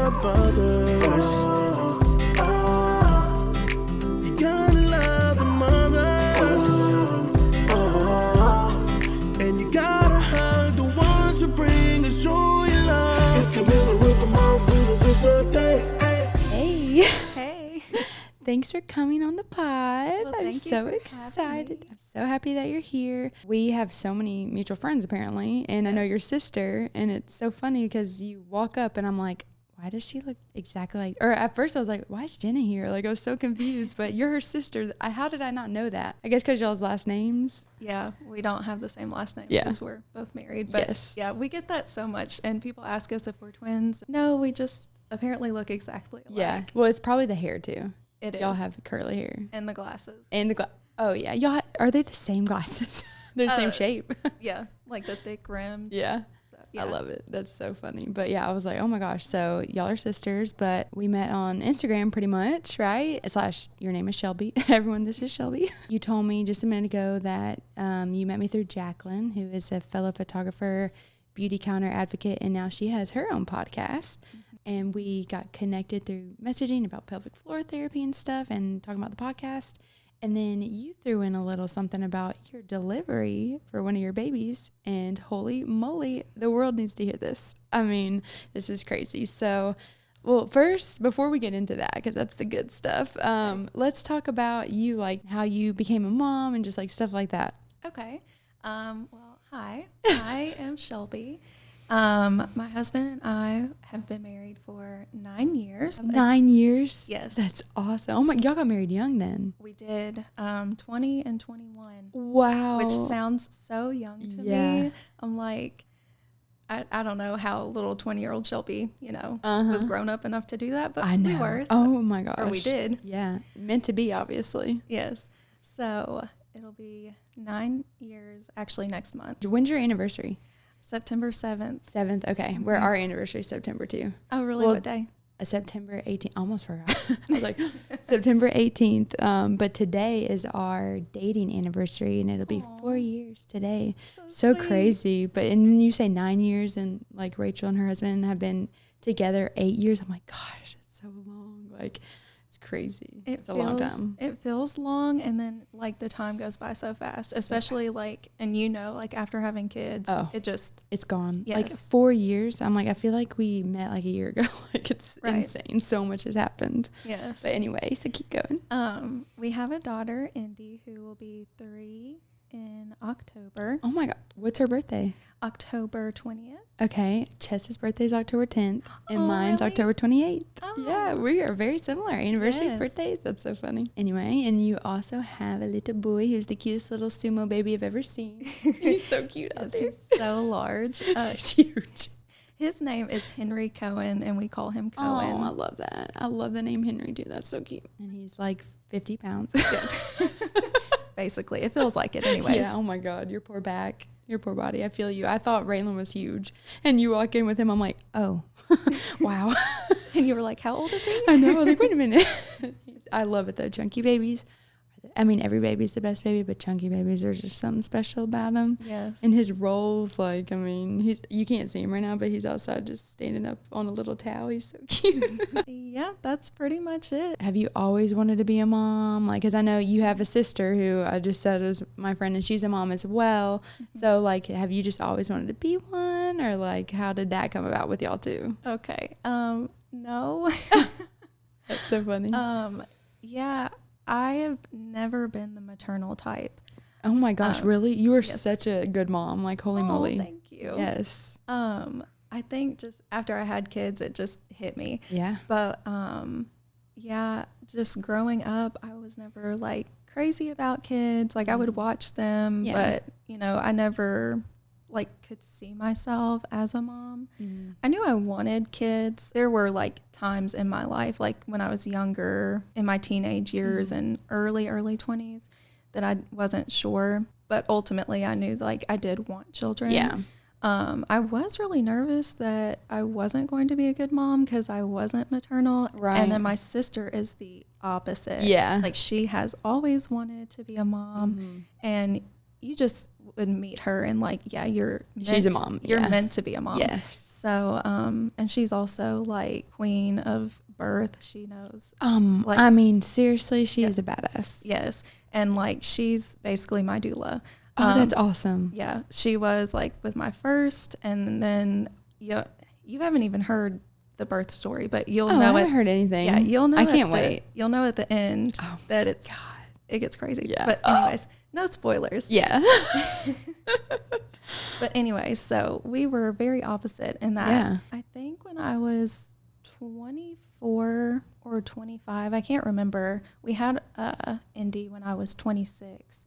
love others. You gotta love the mothers. And you gotta hug the ones who bring us joy and love. It's the middle with the moms and the sister day. Hey. Hey. Thanks for coming on the pod. Well, I'm so excited. I'm so happy that you're here. We have so many mutual friends apparently, and I know your sister, and it's so funny because you walk up and I'm like, why does she look exactly like, or at first I was like, why is Jenna here? Like I was so confused, but you're her sister. How did I not know that? I guess because y'all's last names. Yeah, we don't have the same last name Yeah. because we're both married. But Yes. yeah, we get that so much. And people ask us if we're twins. No, we just apparently look exactly alike. Yeah. Well, it's probably the hair too. It is. Y'all have curly hair. And the glasses. And the oh yeah. Y'all are they the same glasses? They're the same shape. Yeah, like the thick rims. Yeah. So, yeah. I love it. That's so funny. But yeah, I was like, oh my gosh. So y'all are sisters, but we met on Instagram pretty much, right? / your name is Shelby. Everyone, this is Shelby. You told me just a minute ago that you met me through Jacqueline, who is a fellow photographer, beauty counter advocate, and now she has her own podcast. And we got connected through messaging about pelvic floor therapy and stuff and talking about the podcast. And then you threw in a little something about your delivery for one of your babies. And holy moly, the world needs to hear this. I mean, this is crazy. So, well, first, before we get into that, because that's the good stuff, let's talk about you, like how you became a mom and just like stuff like that. Okay. Well, hi. I am Shelby. My husband and I have been married for 9 years. 9 years? Yes. That's awesome. Oh my, y'all got married young then. We did 20 and 21. Wow. Which sounds so young to me. I'm like, I don't know how little 20-year-old Shelby, was grown up enough to do that, but I know. we were. So, oh my gosh. or we did. Yeah. Meant to be, obviously. Yes. So it'll be 9 years actually next month. When's your anniversary? September 7th. 7th. Okay. We're our anniversary is September too. Oh, really? Well, what day? September 18th. Almost forgot. I was like, September 18th. But today is our dating anniversary, and it'll be 4 years today. So sweet. Crazy. But and then you say 9 years, and like Rachel and her husband have been together 8 years. I'm like, gosh, that's so long. Like, it's crazy. It's a long time. It feels long, and then like the time goes by so fast, especially like, and like after having kids, it's gone. Yes. Like 4 years. I'm like, I feel like we met like a year ago. Like it's Right. insane. So much has happened. Yes. But anyway, so keep going. We have a daughter, Indy, who will be 3 in October. Oh my God. What's her birthday? October 20th. Okay. Chess's birthday is October 10th and Oh, mine's really? October 28th. Oh. Yeah, we are very similar. Anniversaries, Yes. birthdays. That's so funny. Anyway, and you also have a little boy who's the cutest little sumo baby I've ever seen. He's so cute out there. He's so large. He's huge. His name is Henry Cohen, and we call him Oh, I Cohen. love that. I love the name Henry too. That's so cute. And he's like 50 pounds. Basically, it feels like it anyways. Yeah, oh my God, your poor back, your poor body. I feel you. I thought Raylan was huge. And you walk in with him, I'm like, oh, wow. And you were like, how old is he? I know. I was like, wait a minute. I love it though. Chunky babies. I mean, every baby's the best baby, but chunky babies, there's just something special about them. Yes. And his rolls, like, I mean, you can't see him right now, but he's outside just standing up on a little towel. He's so cute. Yeah, that's pretty much it. Have you always wanted to be a mom? Like, because I know you have a sister who I just said is my friend, and she's a mom as well. Mm-hmm. So, like, have you just always wanted to be one? Or, like, how did that come about with y'all too? Okay. No. That's so funny. Yeah, I have never been the maternal type. Oh my gosh, really? You are yes. such a good mom. Like, holy moly. Thank you. Yes. I think just after I had kids, it just hit me. Yeah. But yeah, just growing up, I was never like crazy about kids. Like I would watch them, but I never like could see myself as a mom. I knew I wanted kids. There were like times in my life, like when I was younger, in my teenage years and early 20s, that I wasn't sure. But ultimately, I knew like I did want children. Yeah. I was really nervous that I wasn't going to be a good mom because I wasn't maternal. Right. And then my sister is the opposite. Yeah. Like she has always wanted to be a mom. And you just would meet her and like, yeah, she's a mom. You're meant to be a mom. Yes. So, and she's also like queen of birth. She knows. Like, I mean, seriously, she is a badass. Yes. And like, she's basically my doula. Oh, that's awesome. Yeah. She was like with my first, and then you haven't even heard the birth story, but you'll know. I haven't heard anything. Yeah. You'll know. I can't wait. You'll know at the end that it gets crazy. Yeah. But anyways, no spoilers. Yeah. But anyways, so we were very opposite in that. Yeah. I think when I was 24 or 25, I can't remember. We had Indy when I was 26,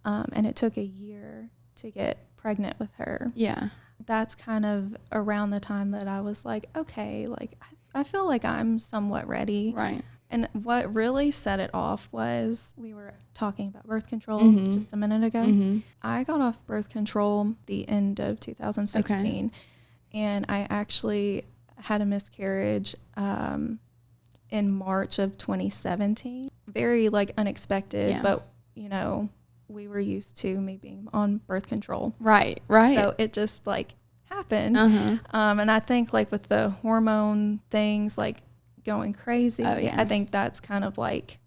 and it took a year to get pregnant with her. Yeah. That's kind of around the time that I was like, okay, like I feel like I'm somewhat ready. Right. And what really set it off was we were talking about birth control just a minute ago. Mm-hmm. I got off birth control the end of 2016, and I actually had a miscarriage in March of 2017. Very like unexpected, but you know, we were used to me being on birth control. Right. So it just like happened. And I think like with the hormone things like going crazy, I think that's kind of like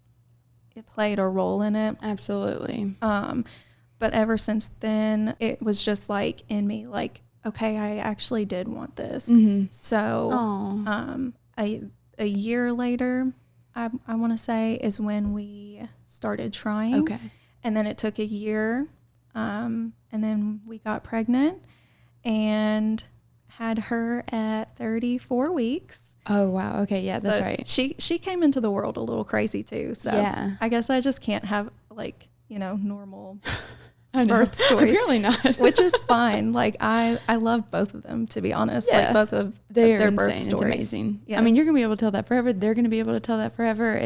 it played a role in it. Absolutely. But ever since then, it was just like in me, like, okay, I actually did want this. So a year later, I want to say, is when we started trying. Okay. And then it took a year, and then we got pregnant and had her at 34 weeks. Oh, wow. Okay. Yeah, that's right. She came into the world a little crazy too. So I guess I just can't have like, you know, normal birth stories. Apparently not. Which is fine. Like I love both of them, to be honest. Yeah. Like both of their birth stories. It's amazing. Yeah. I mean, you're going to be able to tell that forever. They're going to be able to tell that forever.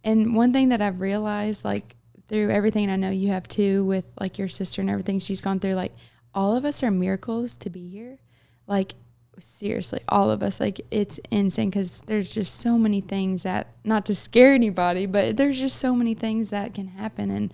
And one thing that I've realized, like through everything, and I know you have too, with like your sister and everything she's gone through, like all of us are miracles to be here. Like, seriously, all of us, like it's insane because there's just so many things that, not to scare anybody, but there's just so many things that can happen. And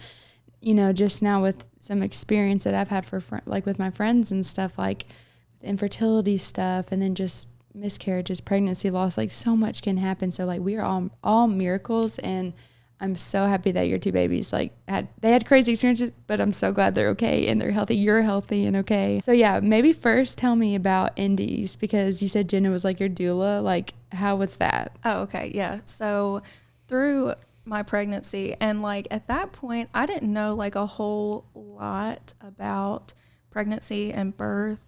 you know, just now with some experience that I've had like with my friends and stuff, like with infertility stuff, and then just miscarriages, pregnancy loss, like so much can happen. So like we are all miracles, and I'm so happy that your two babies they had crazy experiences, but I'm so glad they're okay and they're healthy. You're healthy and okay. So yeah, maybe first tell me about Indies, because you said Jenna was like your doula. Like, how was that? Oh, okay. Yeah. So through my pregnancy, and like at that point, I didn't know like a whole lot about pregnancy and birth.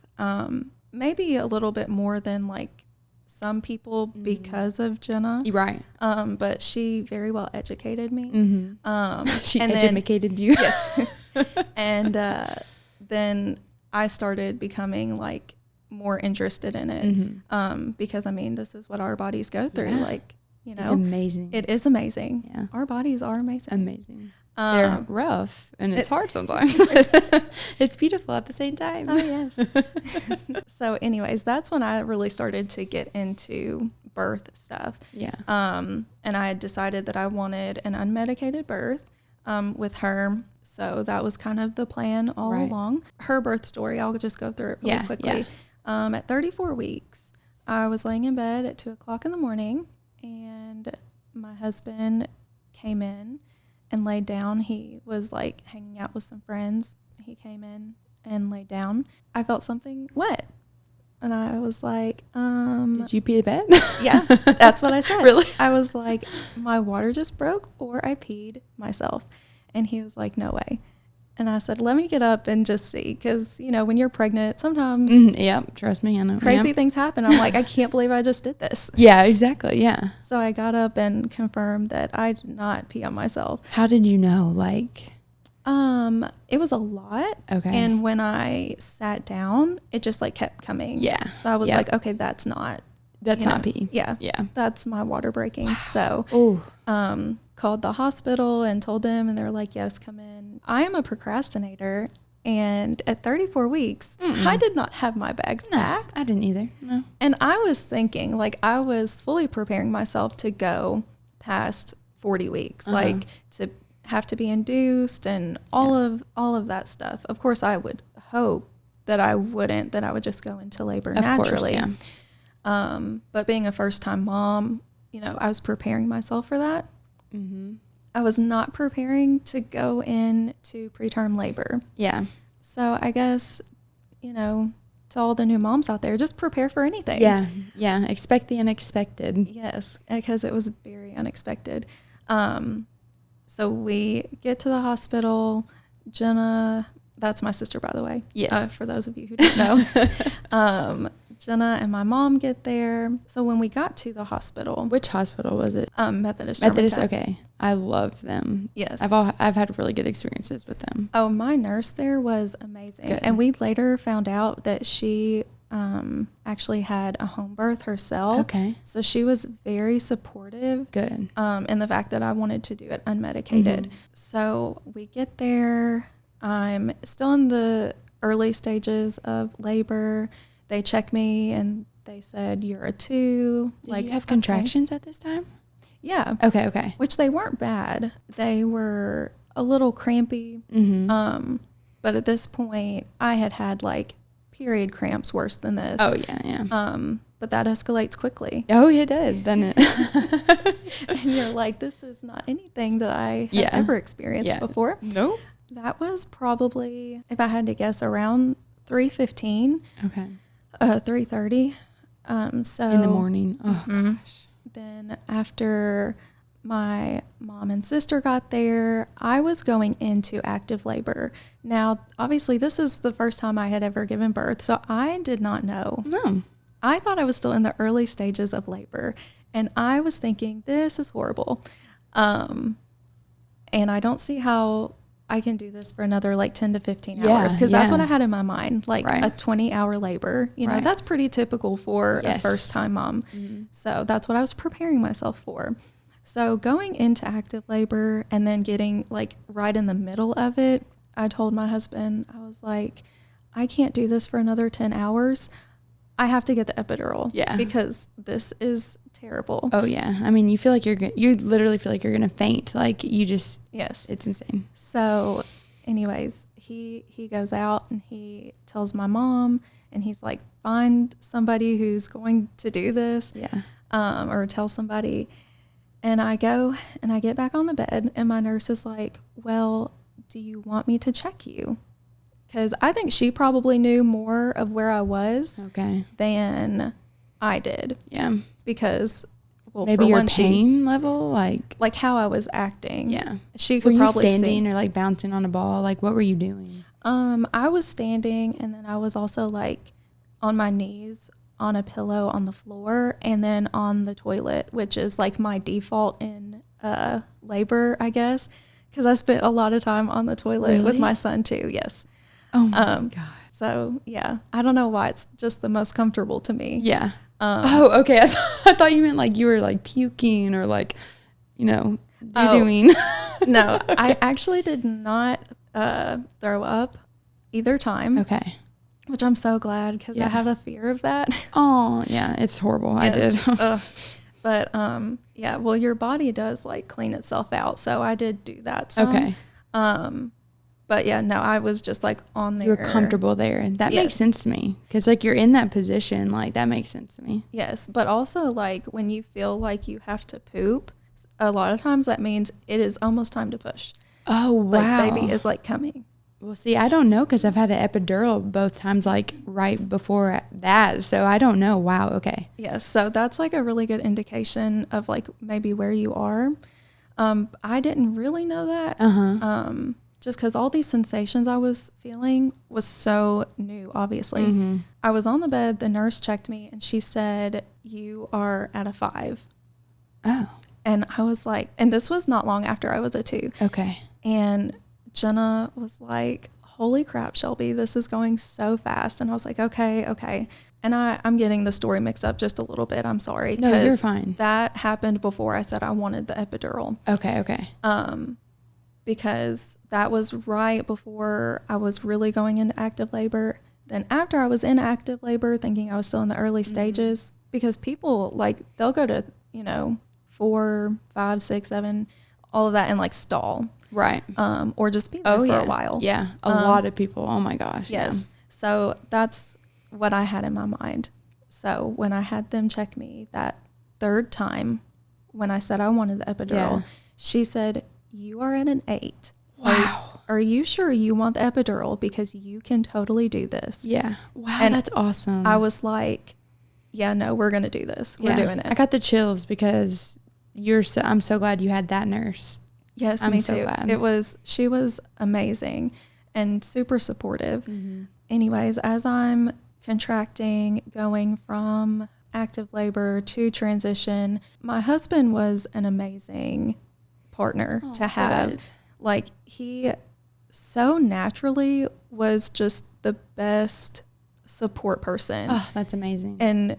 Maybe a little bit more than like some people because of Jenna. Right. But she very well educated me. She educated you. Yes. And then I started becoming like more interested in it. Because I mean, this is what our bodies go through. Yeah. Like, you know, it's amazing. It is amazing. Yeah. Our bodies are amazing. Amazing. They're rough and it's hard sometimes. It's beautiful at the same time. Oh, yes. So anyways, that's when I really started to get into birth stuff. Yeah. And I had decided that I wanted an unmedicated birth with her. So that was kind of the plan all along. Her birth story, I'll just go through it really quickly. Yeah. At 34 weeks, I was laying in bed at 2:00 in the morning, and my husband came in and laid down. He was like hanging out with some friends. He came in and laid down. I felt something wet. And I was like, Did you pee the bed? Yeah, that's what I said. Really? I was like, my water just broke or I peed myself. And he was like, no way. And I said, let me get up and just see. Because, you know, when you're pregnant, sometimes yep, trust me, I know. Crazy things happen. I'm like, I can't believe I just did this. Yeah, exactly. Yeah. So I got up and confirmed that I did not pee on myself. How did you know? Like, it was a lot. Okay. And when I sat down, it just like kept coming. Yeah. So I was like, okay, that's not pee. Yeah. Yeah. That's my water breaking. So, Ooh. Called the hospital and told them, and they're like, yes, come in. I am a procrastinator. And at 34 weeks, I did not have my bags packed. I didn't either. No. And I was thinking, like, I was fully preparing myself to go past 40 weeks, like to have to be induced and all of that stuff. Of course, I would hope that I wouldn't, that I would just go into labor Of naturally. course, yeah. But being a first-time mom, you know, I was preparing myself for that. Mm-hmm. I was not preparing to go into preterm labor. Yeah. So I guess, you know, to all the new moms out there, just prepare for anything. Yeah. Yeah. Expect the unexpected. Yes, because it was very unexpected. So we get to the hospital. Jenna, that's my sister, by the way. Yes. For those of you who don't know. Jenna and my mom get there. So when we got to the hospital. Which hospital was it? Methodist. Methodist, okay. I love them. Yes. I've had really good experiences with them. Oh, my nurse there was amazing. Good. And we later found out that she actually had a home birth herself. Okay. So she was very supportive. Good. In the fact that I wanted to do it unmedicated. Mm-hmm. So we get there. I'm still in the early stages of labor. They check me and they said, you're a 2. Did you have contractions at this time? Yeah. Okay. Which they weren't bad. They were a little crampy. Mm-hmm. But at this point, I had like period cramps worse than this. Oh, yeah. But that escalates quickly. Oh, it does, doesn't it? And you're like, this is not anything that I have ever experienced before. Nope. That was probably, if I had to guess, around 3:15. Okay. 3:30. So In the morning. Oh, gosh. Then after my mom and sister got there, I was going into active labor. Now, obviously, this is the first time I had ever given birth, so I did not know. No. I thought I was still in the early stages of labor, and I was thinking, this is horrible. And I don't see how I can do this for another like 10 to 15 hours, because that's what I had in my mind, like a 20-hour labor. You know, that's pretty typical for a first-time mom. Mm-hmm. So that's what I was preparing myself for. So going into active labor and then getting like right in the middle of it, I told my husband, I was like, I can't do this for another 10 hours. I have to get the epidural. Yeah. Because this is terrible. Oh, yeah. I mean, you literally feel like you're going to faint. Like you just, it's insane. So anyways, he goes out and he tells my mom, and he's like, find somebody who's going to do this. Yeah. Or tell somebody. And I go and I get back on the bed, and my nurse is like, well, do you want me to check you? Because I think she probably knew more of where I was than I did. Yeah. Because, well, maybe for your one, pain level, like how I was acting. Yeah. She could were probably you standing see. Or like bouncing on a ball? Like what were you doing? I was standing, and then I was also like on my knees on a pillow on the floor, and then on the toilet, which is like my default in labor, I guess, because I spent a lot of time on the toilet with my son too. Yes. Oh my God. So yeah, I don't know why it's just the most comfortable to me. Yeah. Oh, okay. I thought you meant like you were like puking or like, doing. No, Okay. I actually did not throw up either time. Okay. Which I'm so glad, because I have a fear of that. Oh, yeah. It's horrible. Yes. I did. But yeah, well, your body does like clean itself out. So I did do that some. Okay. But yeah, no, I was just like on there. You were comfortable there. And that makes sense to me. Because like you're in that position, like that makes sense to me. Yes. But also like when you feel like you have to poop, a lot of times that means it is almost time to push. Oh, wow. Like baby is like coming. Well, see, I don't know, because I've had an epidural both times, like right before that. So I don't know. Wow. Okay. Yes. So that's like a really good indication of like maybe where you are. I didn't really know that. Just because all these sensations I was feeling was so new, obviously. Mm-hmm. I was on the bed, the nurse checked me, and she said, you are at a 5. Oh. And I was like, and this was not long after I was a 2. Okay. And Jenna was like, holy crap, Shelby, this is going so fast. And I was like, okay. And I'm getting the story mixed up just a little bit. I'm sorry. No, you're fine. That happened before I said I wanted the epidural. Okay. Because that was right before I was really going into active labor. Then after I was in active labor, thinking I was still in the early stages, because people like, they'll go to, 4, 5, 6, 7, all of that, and like stall. Right. Or just be there for a while. Yeah. A lot of people. Oh my gosh. Yes. Yeah. So that's what I had in my mind. So when I had them check me that third time, when I said I wanted the epidural, she said, "You are at an 8. Wow. Are you sure you want the epidural? Because you can totally do this." Yeah. Wow, And that's awesome. I was like, yeah, no, we're going to do this. We're doing it. I got the chills because I'm so glad you had that nurse. Yes, I'm me so too. glad. She was amazing and super supportive. Mm-hmm. Anyways, as I'm contracting, going from active labor to transition, my husband was an amazing partner to have. Good. Like, he so naturally was just the best support person. Oh, that's amazing. And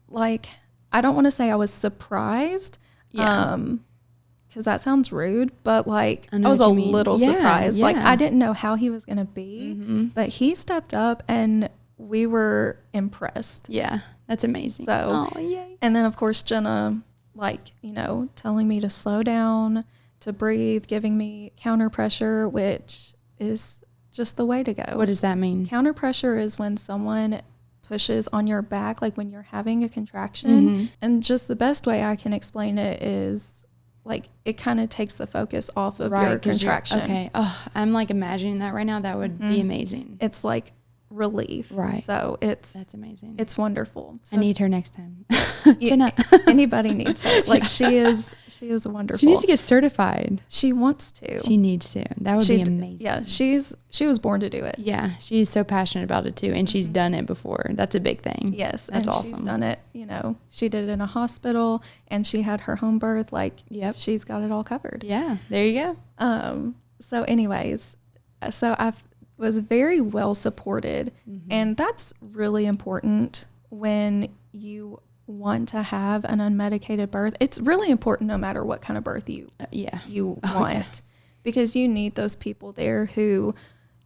like, I don't want to say I was surprised, because that sounds rude, but like, I was a little surprised. Like, I didn't know how he was going to be, but he stepped up and we were impressed. Yeah, that's amazing. So, yay. and then of course, Jenna, like, you know, telling me to slow down, to breathe, giving me counter pressure, which is just the way to go. What does that mean? Counter pressure is when someone pushes on your back, like when you're having a contraction. And just the best way I can explain it is, like, it kind of takes the focus off of your contraction. Okay. Oh, I'm like imagining that right now. That would be amazing. It's like relief. Right. So that's amazing. It's wonderful. So I need her next time. Jenna. Anybody needs her. Like, she is wonderful. She needs to get certified. She wants to. She needs to. That would be amazing. Yeah, she was born to do it. Yeah, she's so passionate about it too, and she's done it before. That's a big thing. Yes, that's and awesome. She's done it. You know, she did it in a hospital, and she had her home birth. Like, she's got it all covered. Yeah, there you go. So, anyways, I was very well supported, and that's really important when you want to have an unmedicated birth. It's really important no matter what kind of birth you want, because you need those people there who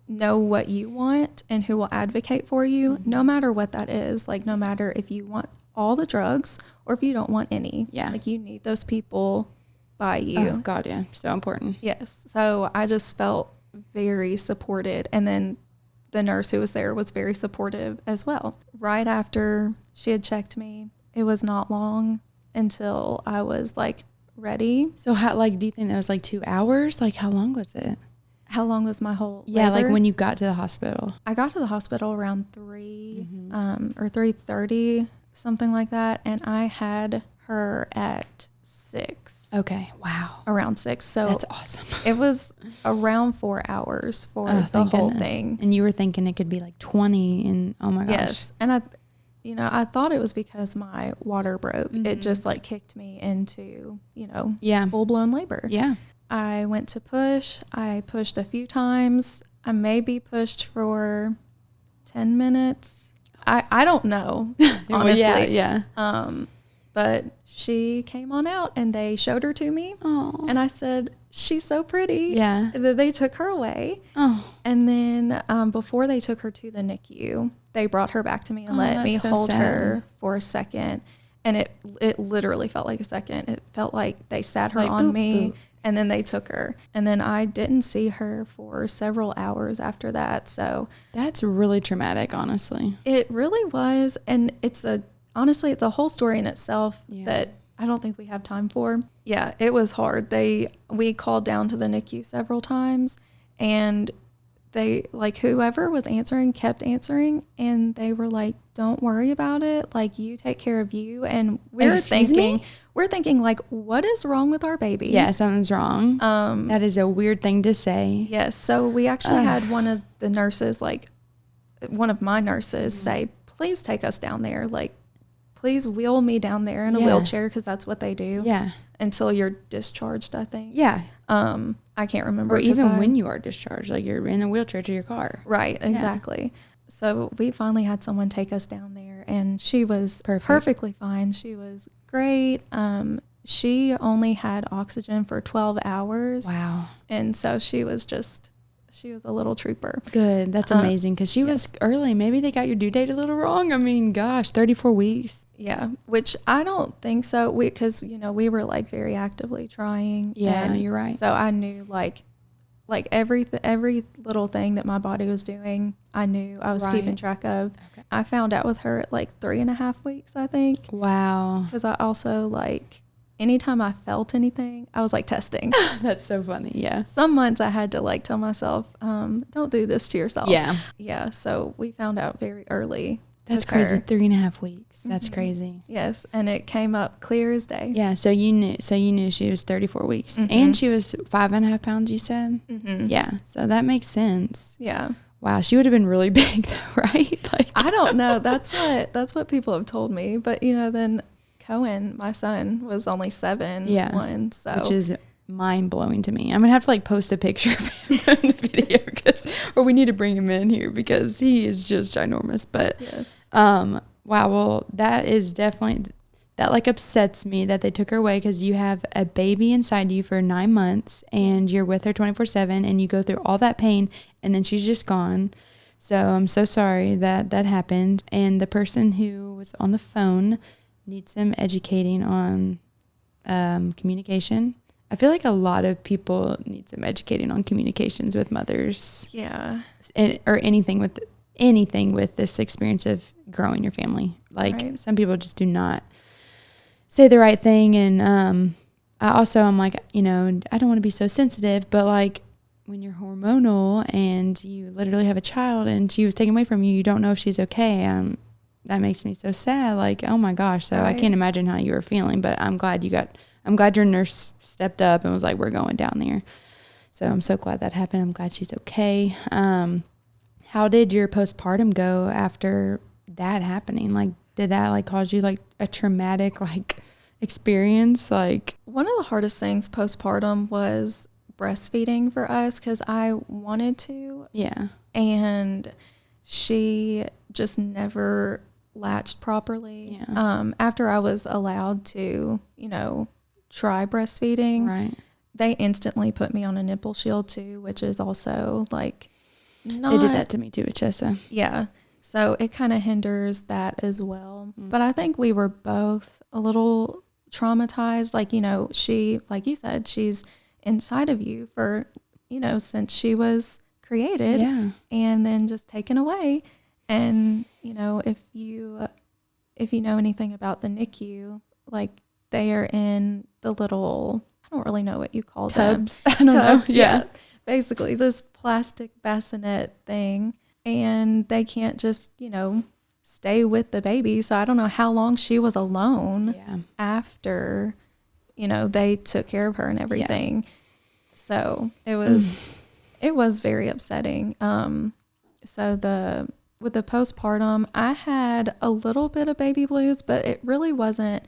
know what you want and who will advocate for you, no matter what that is. Like, no matter if you want all the drugs or if you don't want any. Yeah. Like, you need those people by you. Oh God, yeah, so important. Yes. So I just felt very supported, and then the nurse who was there was very supportive as well. Right after she had checked me, it was not long until I was like ready. So how, like, do you think that was like 2 hours? Like, how long was it? How long was my whole labor? Like when you got to the hospital. I got to the hospital around 3 or 3:30, something like that, and I had her at 6. Okay, wow. Around 6. So that's awesome. It was around 4 hours for the whole thing. And you were thinking it could be like 20, and oh my gosh. Yes. And I thought it was because my water broke. It just like kicked me into, full-blown labor. Yeah. I went to push. I pushed a few times. I maybe pushed for 10 minutes. I don't know, honestly. Well, yeah. But she came on out and they showed her to me. Oh. And I said, "She's so pretty." Yeah. And then they took her away. Oh. And then before they took her to the NICU, they brought her back to me and let me hold her for a second. And it literally felt like a second. It felt like they sat her like, on boop, me boop. And then they took her. And then I didn't see her for several hours after that. So that's really traumatic, honestly. It really was. And honestly, it's a whole story in itself that I don't think we have time for. Yeah, it was hard. We called down to the NICU several times, and they, like, whoever was answering kept answering, and they were like, "Don't worry about it. Like, you take care of you." And we're thinking like, what is wrong with our baby? Yeah, something's wrong. That is a weird thing to say. Yes. So we actually had one of my nurses say, "Please take us down there. Like, please wheel me down there in a wheelchair," because that's what they do. Yeah. Until you're discharged, I think. Yeah. I can't remember. Or even when you are discharged, like you're in a wheelchair to your car. Right. Exactly. Yeah. So we finally had someone take us down there, and she was perfectly fine. She was great. She only had oxygen for 12 hours. Wow. And so she was a little trooper. Good. That's amazing, because she was early. Maybe they got your due date a little wrong. I mean, gosh, 34 weeks. Yeah, which I don't think so. Because, we were like very actively trying. Yeah, you're right. So I knew, like, Like every little thing that my body was doing, I knew I was keeping track of. Okay. I found out with her at like 3.5 weeks, I think. Wow. Because I also like, anytime I felt anything, I was like testing. That's so funny. Yeah. Some months I had to like tell myself, don't do this to yourself. Yeah. Yeah. So we found out very early. That's crazy. 3.5 weeks. That's crazy. Yes. And it came up clear as day. Yeah. So you knew she was 34 weeks and she was 5.5 pounds, you said? Yeah. So that makes sense. Yeah. Wow. She would have been really big though, right? Like, I don't know. That's what people have told me. But you know, then Cohen, my son, was only 7. Yeah. So which is mind blowing to me. I'm gonna have to like post a picture of him in the video or we need to bring him in here because he is just ginormous. But yes. Wow. Well, that is definitely, that like upsets me that they took her away because you have a baby inside you for 9 months and you're with her 24/7 and you go through all that pain and then she's just gone. So I'm so sorry that happened. And the person who was on the phone needs some educating on communication. I feel like a lot of people need some educating on communications with mothers. Yeah. Or anything with this experience of growing your family. Like some people just do not say the right thing. And I'm like, you know, I don't want to be so sensitive, but like when you're hormonal and you literally have a child and she was taken away from you, you don't know if she's okay. That makes me so sad. Like, oh my gosh. So I can't imagine how you were feeling, but I'm glad your nurse stepped up and was like, we're going down there. So I'm so glad that happened. I'm glad she's okay. How did your postpartum go after that happening? Like, did that like cause you like a traumatic like experience? Like, one of the hardest things postpartum was breastfeeding for us because I wanted to. Yeah. And she just never latched properly. Yeah. After I was allowed to, you know, try breastfeeding, right. They instantly put me on a nipple shield too, which is also like not. They did that to me too with Chessa. Yeah. So it kind of hinders that as well. But I think we were both a little traumatized. Like, you know, she, like you said, she's inside of you for, you know, since she was created. Yeah. And then just taken away. And, you know, if you know anything about the NICU, like they are in the little, I don't really know what you call tubs. them. I don't know. Yeah. Basically this plastic bassinet thing. And they can't just, you know, stay with the baby. So I don't know how long she was alone after, you know, they took care of her and everything. Yeah. So it was very upsetting. So with the postpartum, I had a little bit of baby blues, but it really wasn't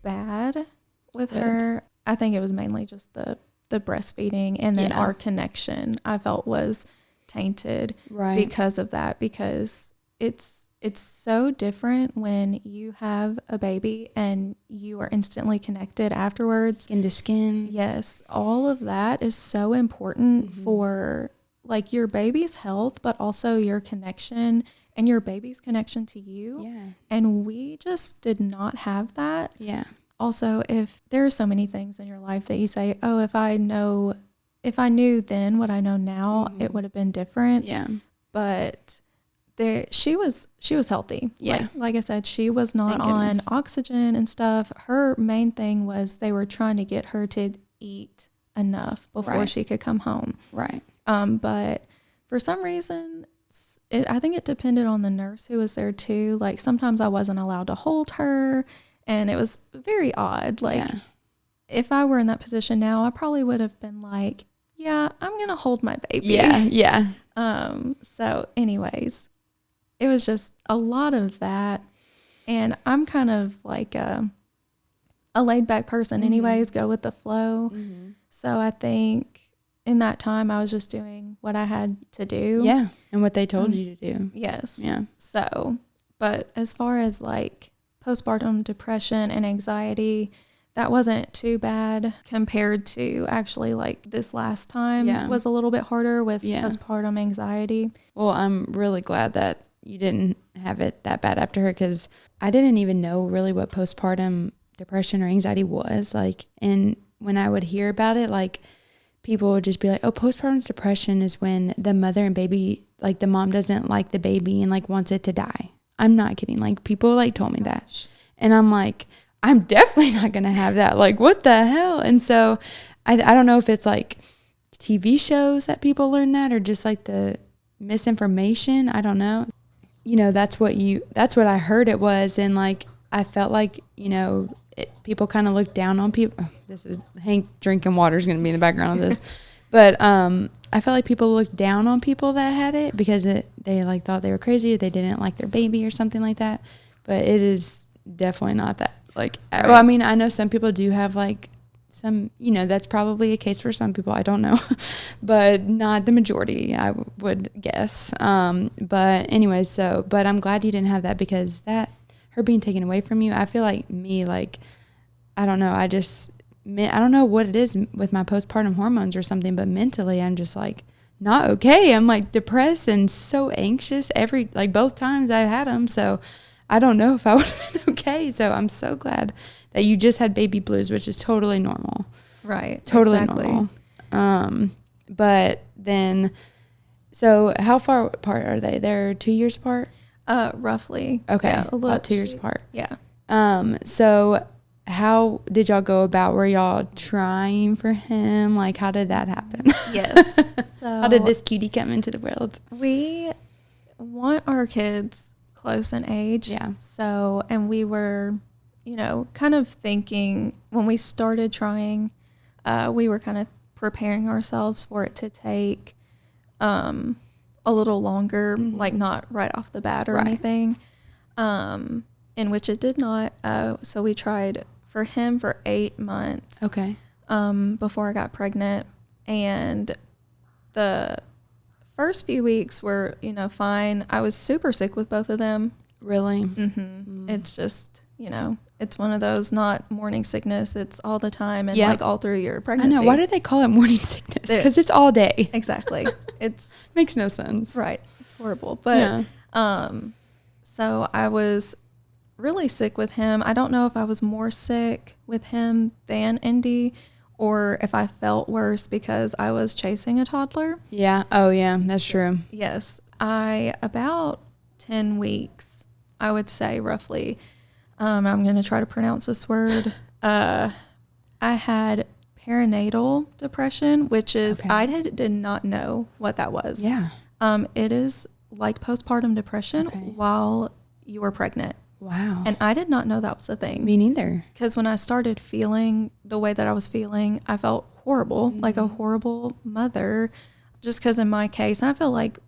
bad with her. I think it was mainly just the breastfeeding and then our connection I felt was tainted because of that, because it's so different when you have a baby and you are instantly connected afterwards. Skin to skin. Yes. All of that is so important for like your baby's health, but also your connection and your baby's connection to you. Yeah. And we just did not have that. Yeah. Also, if there are so many things in your life that you say, oh, if I knew then what I know now, it would have been different. Yeah. But she was healthy. Yeah. Like I said, she was not on oxygen and stuff. Her main thing was they were trying to get her to eat enough before she could come home. Right. But for some reason, I think it depended on the nurse who was there too. Like sometimes I wasn't allowed to hold her, and it was very odd. Like if I were in that position now, I probably would have been like, yeah, I'm going to hold my baby. Yeah. Yeah. So anyways, it was just a lot of that. And I'm kind of like a laid back person anyways, go with the flow. So I think in that time I was just doing what I had to do. Yeah. And what they told you to do. Yes. Yeah. So, but as far as like postpartum depression and anxiety, that wasn't too bad compared to actually like this last time was a little bit harder with postpartum anxiety. Well, I'm really glad that you didn't have it that bad after her, because I didn't even know really what postpartum depression or anxiety was like. And when I would hear about it, like people would just be like, oh, postpartum depression is when the mother and baby, like the mom doesn't like the baby and like wants it to die. I'm not kidding. Like people like told me that. And I'm like, I'm definitely not going to have that. Like what the hell? And so I don't know if it's like TV shows that people learn that or just like the misinformation. I don't know. You know, that's what I heard it was. And like, I felt like, you know, people kind of look down on people. This is Hank drinking water is going to be in the background of this. But I felt like people looked down on people that had it because they like thought they were crazy or they didn't like their baby or something like that. But it is definitely not that. Like, right. Well, I mean, I know some people do have like some, you know, that's probably a case for some people. I don't know, but not the majority, I would guess. But anyway, but I'm glad you didn't have that because that, her being taken away from you, I feel like me, like, I don't know. I don't know what it is with my postpartum hormones or something, but mentally I'm just like not okay. I'm like depressed and so anxious both times I had them. So I don't know if I would have been okay. So I'm so glad that you just had baby blues, which is totally normal. Right. Totally exactly. normal. But then, so how far apart are they? They're 2 years apart? Roughly. Okay. Yeah, about 2 years apart. Yeah. So how did y'all go about, were y'all trying for him? Like, how did that happen? Yes. So how did this cutie come into the world? We want our kids close in age. Yeah. So, and we were, you know, kind of thinking when we started trying, we were kind of preparing ourselves for it to take a little longer, like not right off the bat or anything, in which it did not. So we tried for him for 8 months. Okay. Before I got pregnant, and the first few weeks were, you know, fine. I was super sick with both of them. Really? Mm-hmm. It's just, you know, it's one of those, not morning sickness. It's all the time and like all through your pregnancy. I know. Why do they call it morning sickness? Because it's all day. Exactly. It's makes no sense. Right. It's horrible. But so I was really sick with him. I don't know if I was more sick with him than Indy or if I felt worse because I was chasing a toddler. Yeah. Oh, yeah. That's true. Yes. About 10 weeks, I would say roughly, I'm going to try to pronounce this word. I had perinatal depression, which is, I did not know what that was. Yeah. It is like postpartum depression while you were pregnant. Wow. And I did not know that was a thing. Me neither. Because when I started feeling the way that I was feeling, I felt horrible, like a horrible mother, just because in my case, and I feel like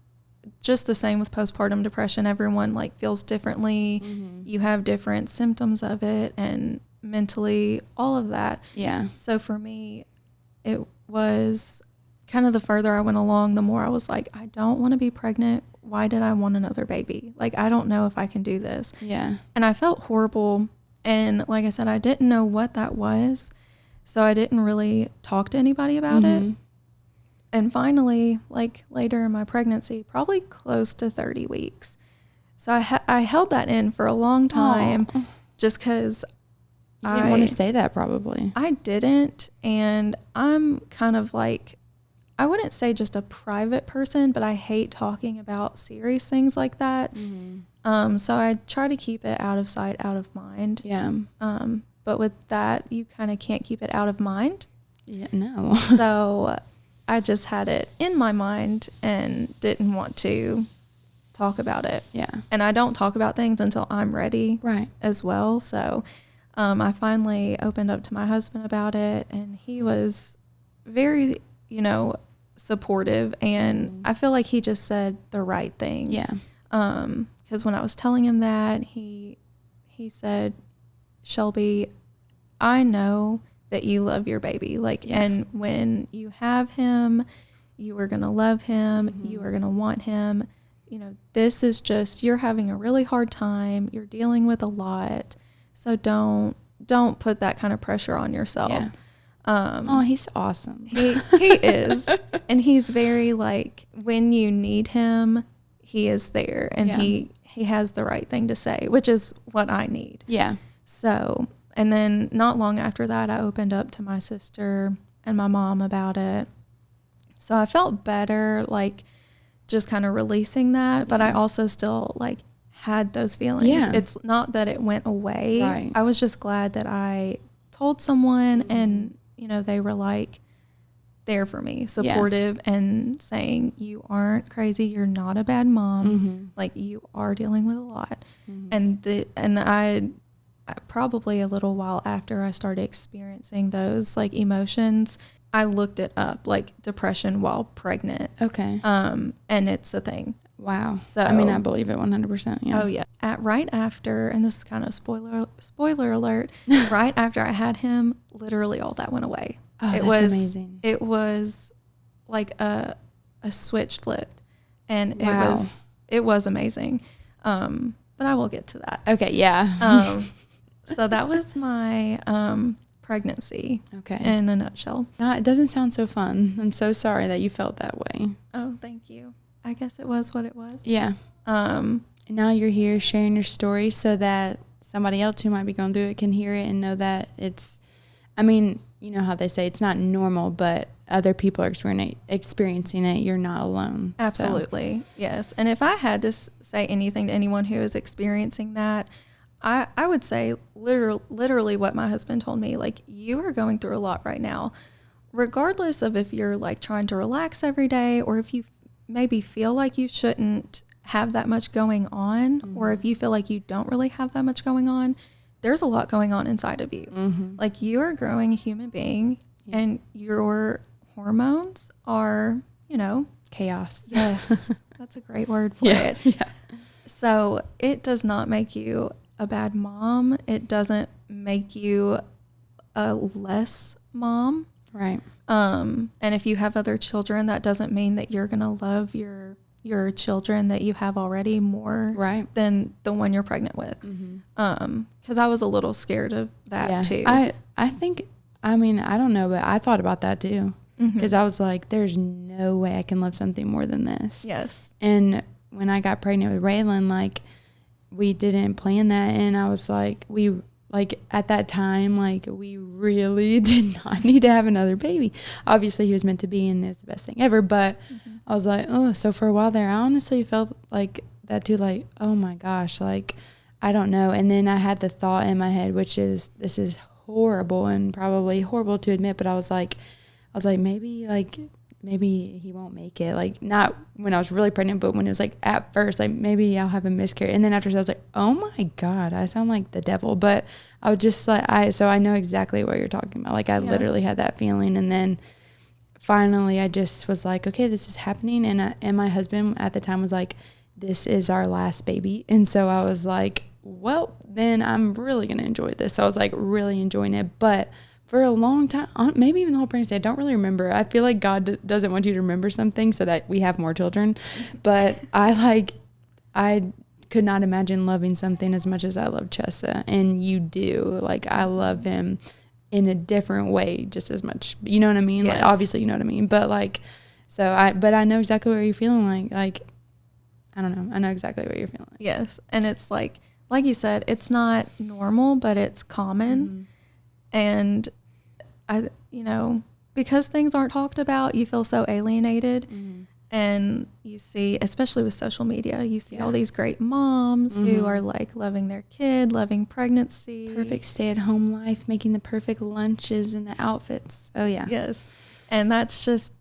just the same with postpartum depression, everyone like feels differently. You have different symptoms of it and mentally, all of that. Yeah. So for me, it was kind of the further I went along, the more I was like, I don't want to be pregnant. Why did I want another baby? Like, I don't know if I can do this. Yeah. And I felt horrible. And like I said, I didn't know what that was. So I didn't really talk to anybody about it. And finally, like later in my pregnancy, probably close to 30 weeks. So I held that in for a long time just because you didn't want to say that probably. I didn't. And I'm kind of like, I wouldn't say just a private person, but I hate talking about serious things like that. So I try to keep it out of sight, out of mind. Yeah. But with that, you kind of can't keep it out of mind. Yeah, no. So I just had it in my mind and didn't want to talk about it. Yeah. And I don't talk about things until I'm ready. Right. As well. So I finally opened up to my husband about it, and he was very, you know, supportive, and I feel like he just said the right thing. Yeah. Because when I was telling him that, he said, Shelby, I know that you love your baby. Like, and when you have him, you are going to love him. You are going to want him. You know, this is just, you're having a really hard time. You're dealing with a lot. So don't put that kind of pressure on yourself. Yeah. Oh, he's awesome. He is. And he's very like, when you need him, he is there, and he has the right thing to say, which is what I need. Yeah. So, and then not long after that, I opened up to my sister and my mom about it. So I felt better, like just kind of releasing that, but I also still like had those feelings. Yeah. It's not that it went away. Right. I was just glad that I told someone and, you know, they were like there for me, supportive and saying, you aren't crazy. You're not a bad mom. Like you are dealing with a lot. And I probably a little while after I started experiencing those like emotions, I looked it up, like depression while pregnant. Okay. And it's a thing. Wow. So I mean, I believe it 100%. Yeah. Oh yeah. Right after, and this is kind of spoiler alert, right after I had him, literally all that went away. Oh, it that's was amazing. It was like a switch flipped, and Wow. it was amazing. But I will get to that. Okay. Yeah. So that was my pregnancy. Okay. In a nutshell. No, it doesn't sound so fun. I'm so sorry that you felt that way. Oh, thank you. I guess it was what it was. Yeah. And now you're here sharing your story so that somebody else who might be going through it can hear it and know that it's, I mean, you know how they say it's not normal, but other people are experiencing it. You're not alone. Absolutely. So. Yes. And if I had to say anything to anyone who is experiencing that, I would say literally what my husband told me, like, you are going through a lot right now, regardless of if you're like trying to relax every day or if you maybe feel like you shouldn't have that much going on, or if you feel like you don't really have that much going on, there's a lot going on inside of you. Like, you're a growing human being and your hormones are, you know, chaos. Yes. That's a great word for it. Yeah. So it does not make you a bad mom. It doesn't make you a less mom. Right. And if you have other children, that doesn't mean that you're going to love your children that you have already more than the one you're pregnant with. Because I was a little scared of that too. I think, I mean, I don't know, but I thought about that too. Because I was like, there's no way I can love something more than this. Yes. And when I got pregnant with Raylan, like, we didn't plan that. And I was like, at that time, like, we really did not need to have another baby. Obviously, he was meant to be, and it was the best thing ever. But I was like, oh, so for a while there, I honestly felt like that too, like, oh my gosh, like, I don't know. And then I had the thought in my head, which is, this is horrible and probably horrible to admit, but I was like, maybe he won't make it. Like, not when I was really pregnant, but when it was like at first, like, maybe I'll have a miscarriage. And then after, I was like, oh my God, I sound like the devil. But I was just like, so I know exactly what you're talking about. Like, I literally had that feeling. And then finally I just was like, okay, this is happening. And my husband at the time was like, this is our last baby. And so I was like, well, then I'm really going to enjoy this. So I was like really enjoying it. But for a long time, maybe even the whole pregnancy, I don't really remember. I feel like God doesn't want you to remember something so that we have more children. But I could not imagine loving something as much as I love Chessa. And you do. Like, I love him in a different way just as much. You know what I mean? Yes. Like, obviously, you know what I mean. But like, but I know exactly what you're feeling like. Like, I don't know. I know exactly what you're feeling like. Yes. And it's like you said, it's not normal, but it's common. And because things aren't talked about, you feel so alienated. And you see, especially with social media, you see all these great moms who are like loving their kid, loving pregnancy. Perfect stay-at-home life, making the perfect lunches and the outfits. Oh, yeah. Yes. And that's just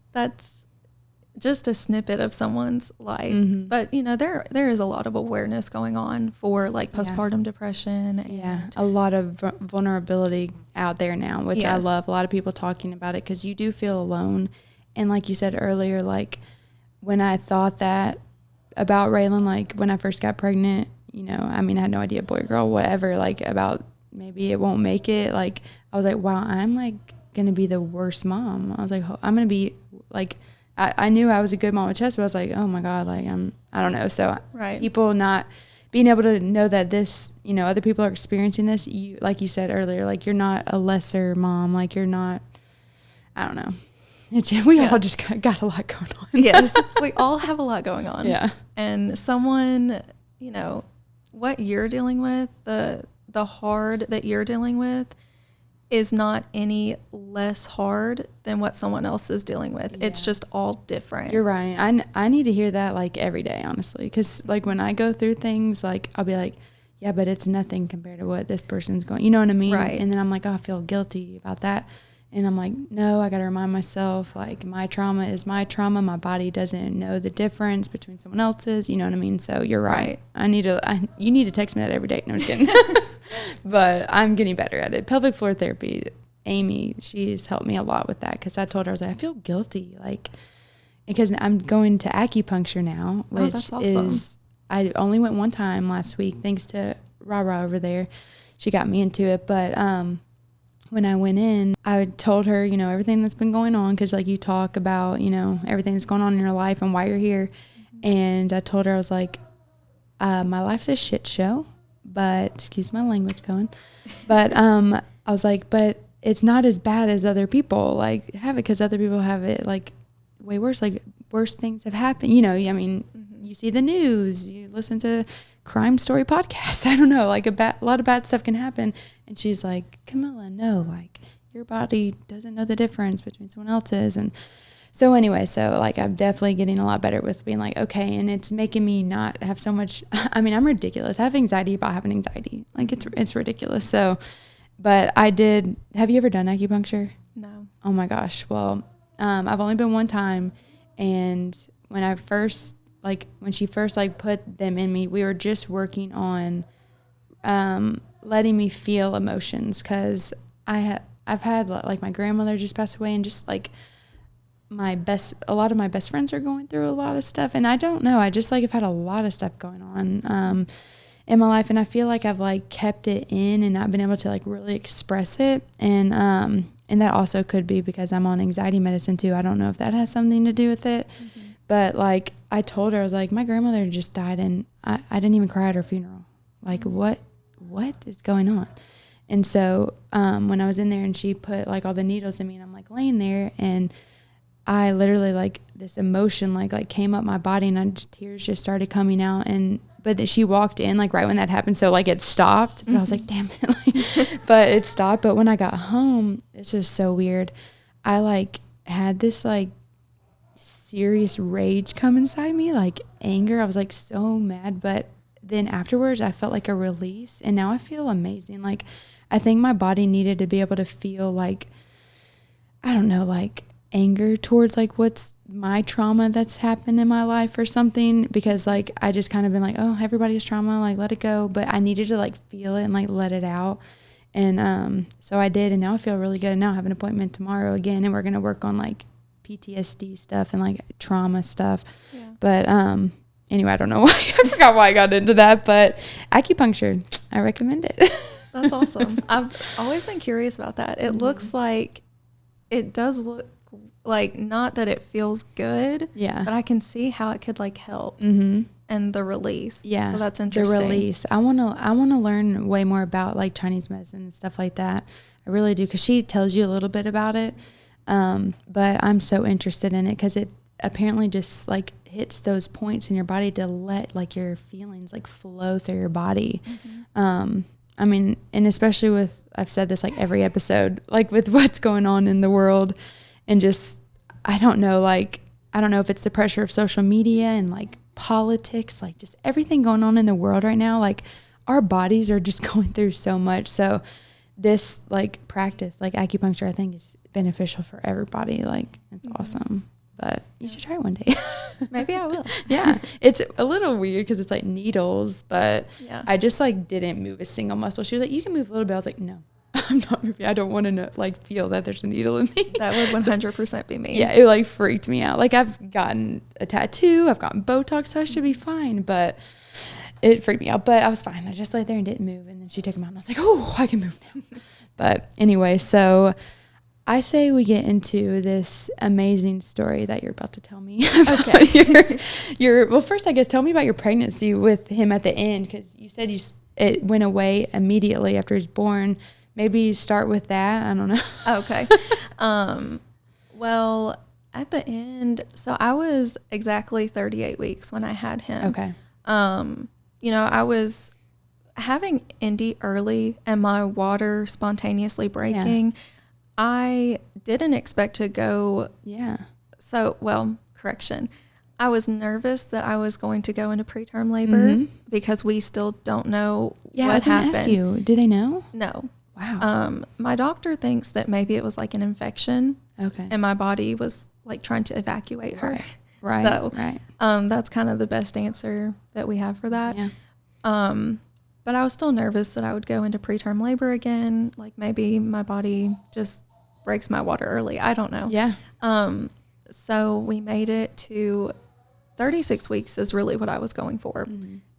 a snippet of someone's life. But, there is a lot of awareness going on for like postpartum depression. And a lot of vulnerability out there now, which I love. A lot of people talking about it because you do feel alone. And like you said earlier, like when I thought that about Raylan, like when I first got pregnant, I mean, I had no idea, boy, girl, whatever, like about maybe it won't make it. Like, I was like, wow, I'm like going to be the worst mom. I was like, I'm going to be like, I knew I was a good mom with Chess, but I was like, oh my God, like I don't know. So people not being able to know that this, other people are experiencing this, you, like you said earlier, like you're not a lesser mom, like you're not, I don't know. We all just got a lot going on. Yes, we all have a lot going on. Yeah. And someone, what you're dealing with, the hard that you're dealing with, is not any less hard than what someone else is dealing with. It's just all different. You're right. I need to hear that like every day, honestly, because like when I go through things, like I'll be like, yeah, but it's nothing compared to what this person's going, you know what I mean? Right. And then I'm like, oh, I feel guilty about that. And I'm like, no, I got to remind myself, like, my trauma is my trauma. My body doesn't know the difference between someone else's. You know what I mean? So you're right. You need to text me that every day. No, I'm just kidding. But I'm getting better at it. Pelvic floor therapy, Amy, she's helped me a lot with that, because I told her, I was like, I feel guilty. Like, because I'm going to acupuncture now, which that's awesome. is, I only went one time last week, thanks to Rara over there. She got me into it. But, when I went in, I told her, you know, everything that's been going on, because like you talk about, you know, everything that's going on in your life and why you're here. And I told her, I was like, my life's a shit show, but excuse my language going, but I was like, but it's not as bad as other people like have it, because other people have it like way worse, like worse things have happened, you know. I mean, you see the news, you listen to crime story podcasts, I don't know, like a lot of bad stuff can happen. And she's like, Camilla, no, like your body doesn't know the difference between someone else's. And so anyway, so like I'm definitely getting a lot better with being like, okay, and it's making me not have so much, I mean, I'm ridiculous. I have anxiety about having anxiety. Like it's ridiculous. So, but have you ever done acupuncture? No. Oh my gosh. Well, I've only been one time. And when she first like put them in me, we were just working on, letting me feel emotions, because I've had like my grandmother just passed away, and just like a lot of my best friends are going through a lot of stuff, and I don't know, I just like have had a lot of stuff going on in my life, and I feel like I've like kept it in and not been able to like really express it, and that also could be because I'm on anxiety medicine too. I don't know if that has something to do with it. But like I told her, I was like, my grandmother just died, and I didn't even cry at her funeral. Like what is going on? And so when I was in there and she put like all the needles in me, and I'm like laying there, and I literally like this emotion like came up my body, and tears just started coming out. But she walked in like right when that happened, so like it stopped. But I was like, damn it, but it stopped. But when I got home, it's just so weird. I like had this like serious rage come inside me, like anger. I was like so mad, but then afterwards I felt like a release, and now I feel amazing. Like I think my body needed to be able to feel like, I don't know, like anger towards like what's my trauma that's happened in my life or something, because like I just kind of been like, oh, everybody has trauma, like let it go. But I needed to like feel it and like let it out. And so I did, and now I feel really good. And now I have an appointment tomorrow again, and we're going to work on like PTSD stuff and like trauma stuff. Yeah. But anyway, I don't know why. I forgot why I got into that, but acupuncture, I recommend it. That's awesome. I've always been curious about that. It looks like, it does look like, not that it feels good, but I can see how it could like help. And the release. Yeah. So that's interesting. The release. I want to learn way more about like Chinese medicine and stuff like that. I really do, because she tells you a little bit about it. But I'm so interested in it, because it apparently just like hits those points in your body to let like your feelings like flow through your body. I mean, and especially with, I've said this like every episode, like with what's going on in the world, and just, I don't know if it's the pressure of social media and like politics, like just everything going on in the world right now. Like our bodies are just going through so much. So this like practice, like acupuncture, I think is beneficial for everybody. Like it's awesome, but you should try it one day. Maybe I will. Yeah. It's a little weird because it's like needles, but I just like didn't move a single muscle. She was like, you can move a little bit. I was like, no, I'm not moving. I don't want to like feel that there's a needle in me. That would 100% be me. Yeah. It like freaked me out. Like I've gotten a tattoo, I've gotten Botox, so I should be fine, but it freaked me out. But I was fine. I just laid there and didn't move. And then she took them out, and I was like, oh, I can move now. But anyway, so I say we get into this amazing story that you're about to tell me. Okay. Well, first, I guess, tell me about your pregnancy with him at the end, because you said it went away immediately after he was born. Maybe start with that. I don't know. Okay. Well, at the end, so I was exactly 38 weeks when I had him. Okay. You know, I was having Indy early and my water spontaneously breaking, I didn't expect to go. Yeah. So, well, correction. I was nervous that I was going to go into preterm labor because we still don't know Yeah, what I was going happened. to ask you, do they know? No. Wow. My doctor thinks that maybe it was like an infection. Okay. And my body was like trying to evacuate her. Right. So, right. That's kind of the best answer that we have for that. Yeah. But I was still nervous that I would go into preterm labor again. Like maybe my body just breaks my water early. I don't know. Yeah. So we made it to 36 weeks is really what I was going for.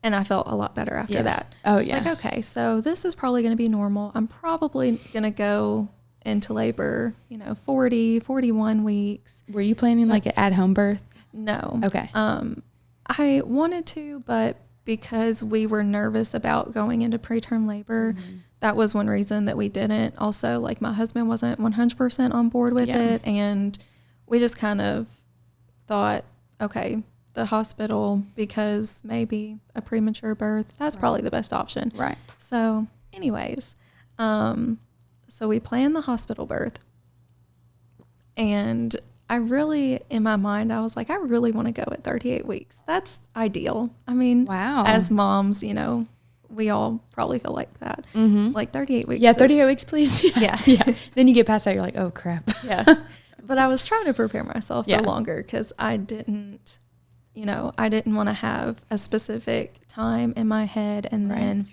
And I felt a lot better after that. Oh, It's yeah. like, okay, so this is probably going to be normal. I'm probably going to go into labor, 40, 41 weeks. Were you planning like an at-home birth? No. Okay. I wanted to, but because we were nervous about going into preterm labor, that was one reason that we didn't. Also, like my husband wasn't 100% on board with it. And we just kind of thought, okay, the hospital, because maybe a premature birth, that's probably the best option. Right. So anyways, so we planned the hospital birth, and I really, in my mind, I was like, I really want to go at 38 weeks. That's ideal. I mean, Wow. as moms, we all probably feel like that. Like 38 weeks. Yeah, 38 weeks, please. Yeah. Yeah. Then you get past that, you're like, oh, crap. Yeah. But I was trying to prepare myself for longer because I didn't want to have a specific time in my head and then,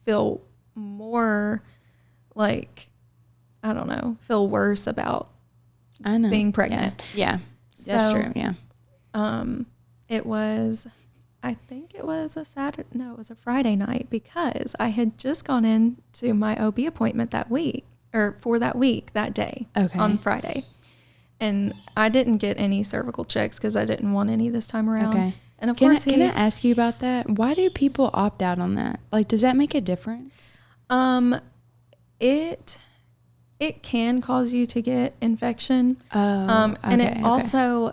feel more like, I don't know, feel worse about being pregnant. Yeah. That's true. Yeah. It was, I think it was it was a Friday night because I had just gone into my OB appointment that day on Friday. And I didn't get any cervical checks because I didn't want any this time around. Okay. And of course, can I ask you about that? Why do people opt out on that? Like, does that make a difference? It can cause you to get infection. Oh, and it also,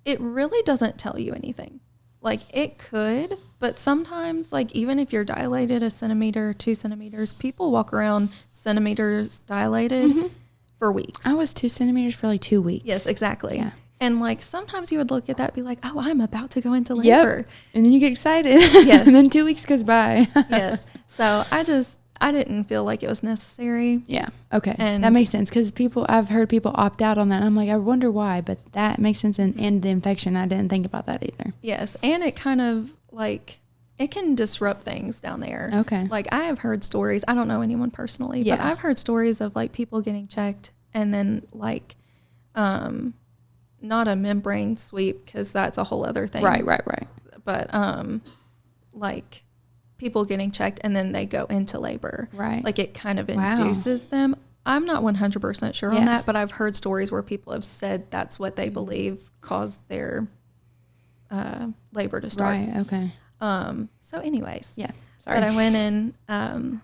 it really doesn't tell you anything. Like it could, but sometimes, like even if you're dilated a centimeter, 2 centimeters, people walk around centimeters dilated for weeks. I was 2 centimeters for like 2 weeks. Yes, exactly. Yeah. And like sometimes you would look at that and be like, oh, I'm about to go into labor. And then you get excited. Yes. And then 2 weeks goes by. Yes. So I didn't feel like it was necessary. Yeah. Okay. And that makes sense because I've heard people opt out on that. And I'm like, I wonder why, but that makes sense. And the infection, I didn't think about that either. Yes. And it kind of like, it can disrupt things down there. Okay. Like I have heard stories, I don't know anyone personally, but I've heard stories of like people getting checked and then like, not a membrane sweep because that's a whole other thing. Right. But like people getting checked and then they go into labor. Right. Like it kind of induces them. I'm not 100% sure on that, but I've heard stories where people have said that's what they believe caused their labor to start. Right. Okay. So anyways. Yeah. Sorry. But I went in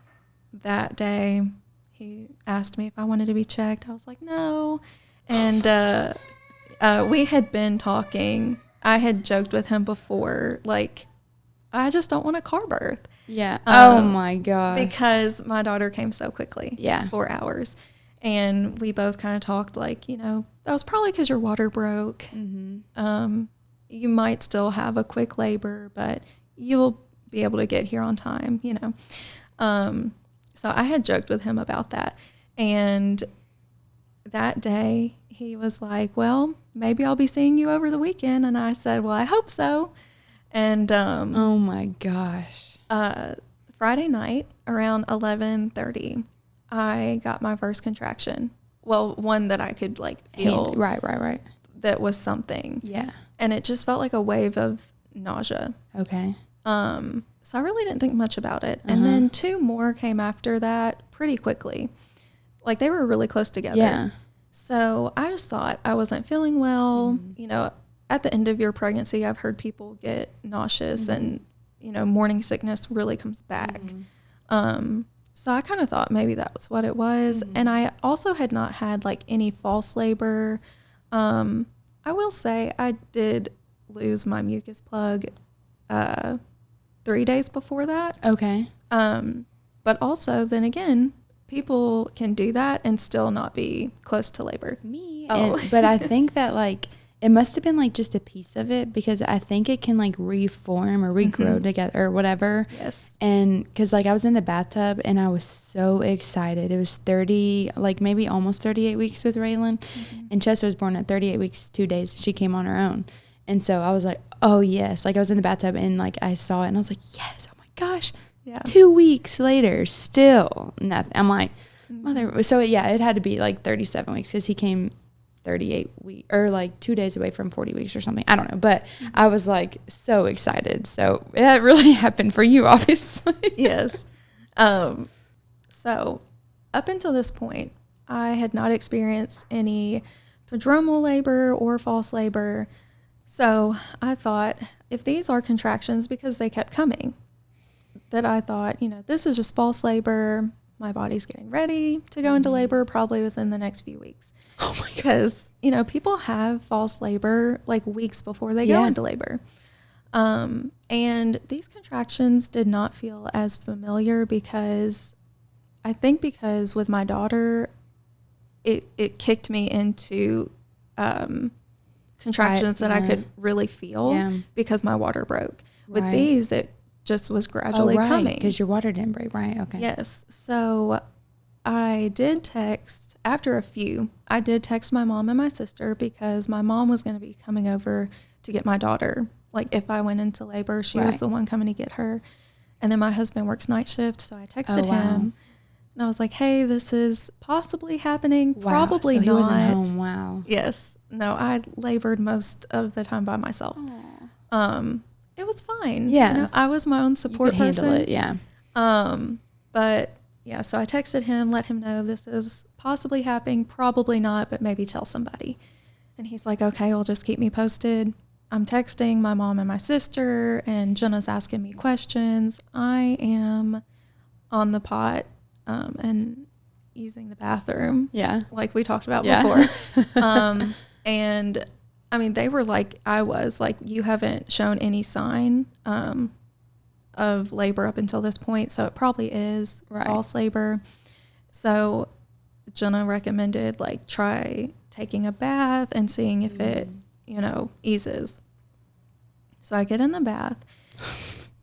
that day. He asked me if I wanted to be checked. I was like, no. And we had been talking. I had joked with him before, like, I just don't want a car birth. Yeah. Oh my gosh. Because my daughter came so quickly. Yeah. 4 hours. And we both kind of talked like, that was probably because your water broke. Mm-hmm. You might still have a quick labor, but you'll be able to get here on time, So I had joked with him about that. And that day he was like, well, maybe I'll be seeing you over the weekend. And I said, well, I hope so. And oh my gosh. Friday night around 11:30, I got my first contraction. Well, one that I could like feel. Right. That was something. Yeah. And it just felt like a wave of nausea. Okay. So I really didn't think much about it. And then 2 more came after that pretty quickly. Like they were really close together. Yeah. So I just thought I wasn't feeling well. At the end of your pregnancy, I've heard people get nauseous and, morning sickness really comes back. So I kind of thought maybe that was what it was. And I also had not had like any false labor. I will say I did lose my mucus plug 3 days before that. Okay. But also, then again, people can do that and still not be close to labor. Me. Oh. But I think that, like, it must have been, like, just a piece of it, because I think it can, like, reform or regrow together or whatever. Yes. And because, like, I was in the bathtub and I was so excited. It was 30, like, maybe almost 38 weeks with Raylan. And Chester was born at 38 weeks, 2 days. She came on her own. And so I was like, oh, yes. Like, I was in the bathtub and, like, I saw it and I was like, yes, oh, my gosh. Yeah. 2 weeks later, still nothing. I'm like, mother. So, yeah, it had to be, like, 37 weeks because he came 38 weeks or, like, 2 days away from 40 weeks or something. I don't know. But I was, like, so excited. So it really happened for you, obviously. Yes. So up until this point, I had not experienced any prodromal labor or false labor. So I thought, if these are contractions because they kept coming, that I thought, this is just false labor. My body's getting ready to go into labor probably within the next few weeks. Oh, my God. Because, people have false labor like weeks before they go into labor. And these contractions did not feel as familiar because with my daughter, it kicked me into contractions that I could really feel because my water broke. With these, it just was gradually coming. Because your water didn't break, right? Okay. Yes. So I did text, after a few, I did text my mom and my sister because my mom was going to be coming over to get my daughter. Like, if I went into labor, she was the one coming to get her. And then my husband works night shift, so I texted him. And I was like, hey, this is possibly happening. Probably so he not. wasn't home. Wow. Yes. No, I labored most of the time by myself. It was fine. Yeah. I was my own support you could person. handle it, yeah. But yeah, so I texted him, let him know this is possibly happening, probably not, but maybe tell somebody. And he's like, okay, well, just keep me posted. I'm texting my mom and my sister, and Jenna's asking me questions. I am on the pot and using the bathroom. Yeah. Like we talked about before. And I mean, they were like, I was like, you haven't shown any sign of labor up until this point, so it probably is false labor. So Jenna recommended, like, try taking a bath and seeing if it, eases. So I get in the bath,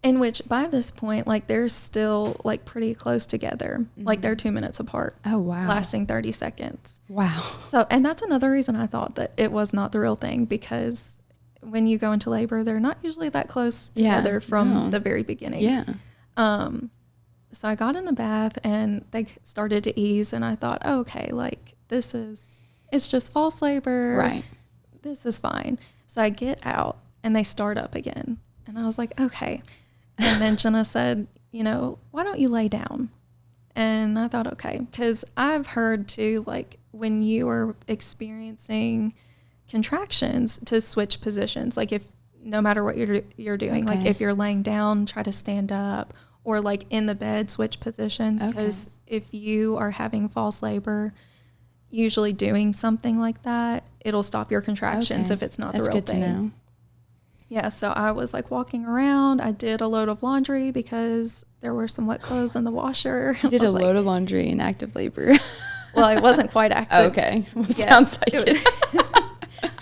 in which by this point, like, they're still, like, pretty close together. Like, they're 2 minutes apart. Oh, wow. Lasting 30 seconds. Wow. So, and that's another reason I thought that it was not the real thing, because when you go into labor, they're not usually that close together from the very beginning. Yeah. So I got in the bath and they started to ease, and I thought, oh, okay, like, it's just false labor. Right. This is fine. So I get out and they start up again. And I was like, okay. And then Jenna said, why don't you lay down? And I thought, okay, because I've heard too, like, when you are experiencing contractions, to switch positions. Like, if no matter what you're doing, like, if you're laying down, try to stand up, or, like, in the bed, switch positions. Because if you are having false labor, usually doing something like that, it'll stop your contractions if it's not the real thing. That's good to know. Yeah, so I was, like, walking around. I did a load of laundry because there were some wet clothes in the washer. You did a load of laundry in active labor. Well, I wasn't quite active. Okay. Well, sounds like it.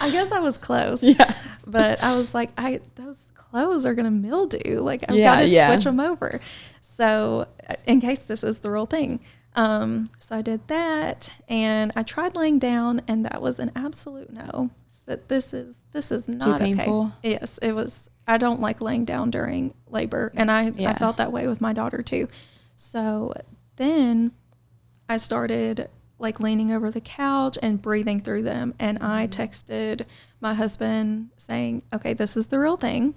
I guess I was close. Yeah. But I was like, those clothes are going to mildew. Like, I've got to switch them over. So in case this is the real thing. So I did that, and I tried laying down, and that was an absolute no. That this is not too painful. Okay. Yes, it was. I don't like laying down during labor, and I felt that way with my daughter too. So then I started, like, leaning over the couch and breathing through them, and I texted my husband saying, okay, this is the real thing.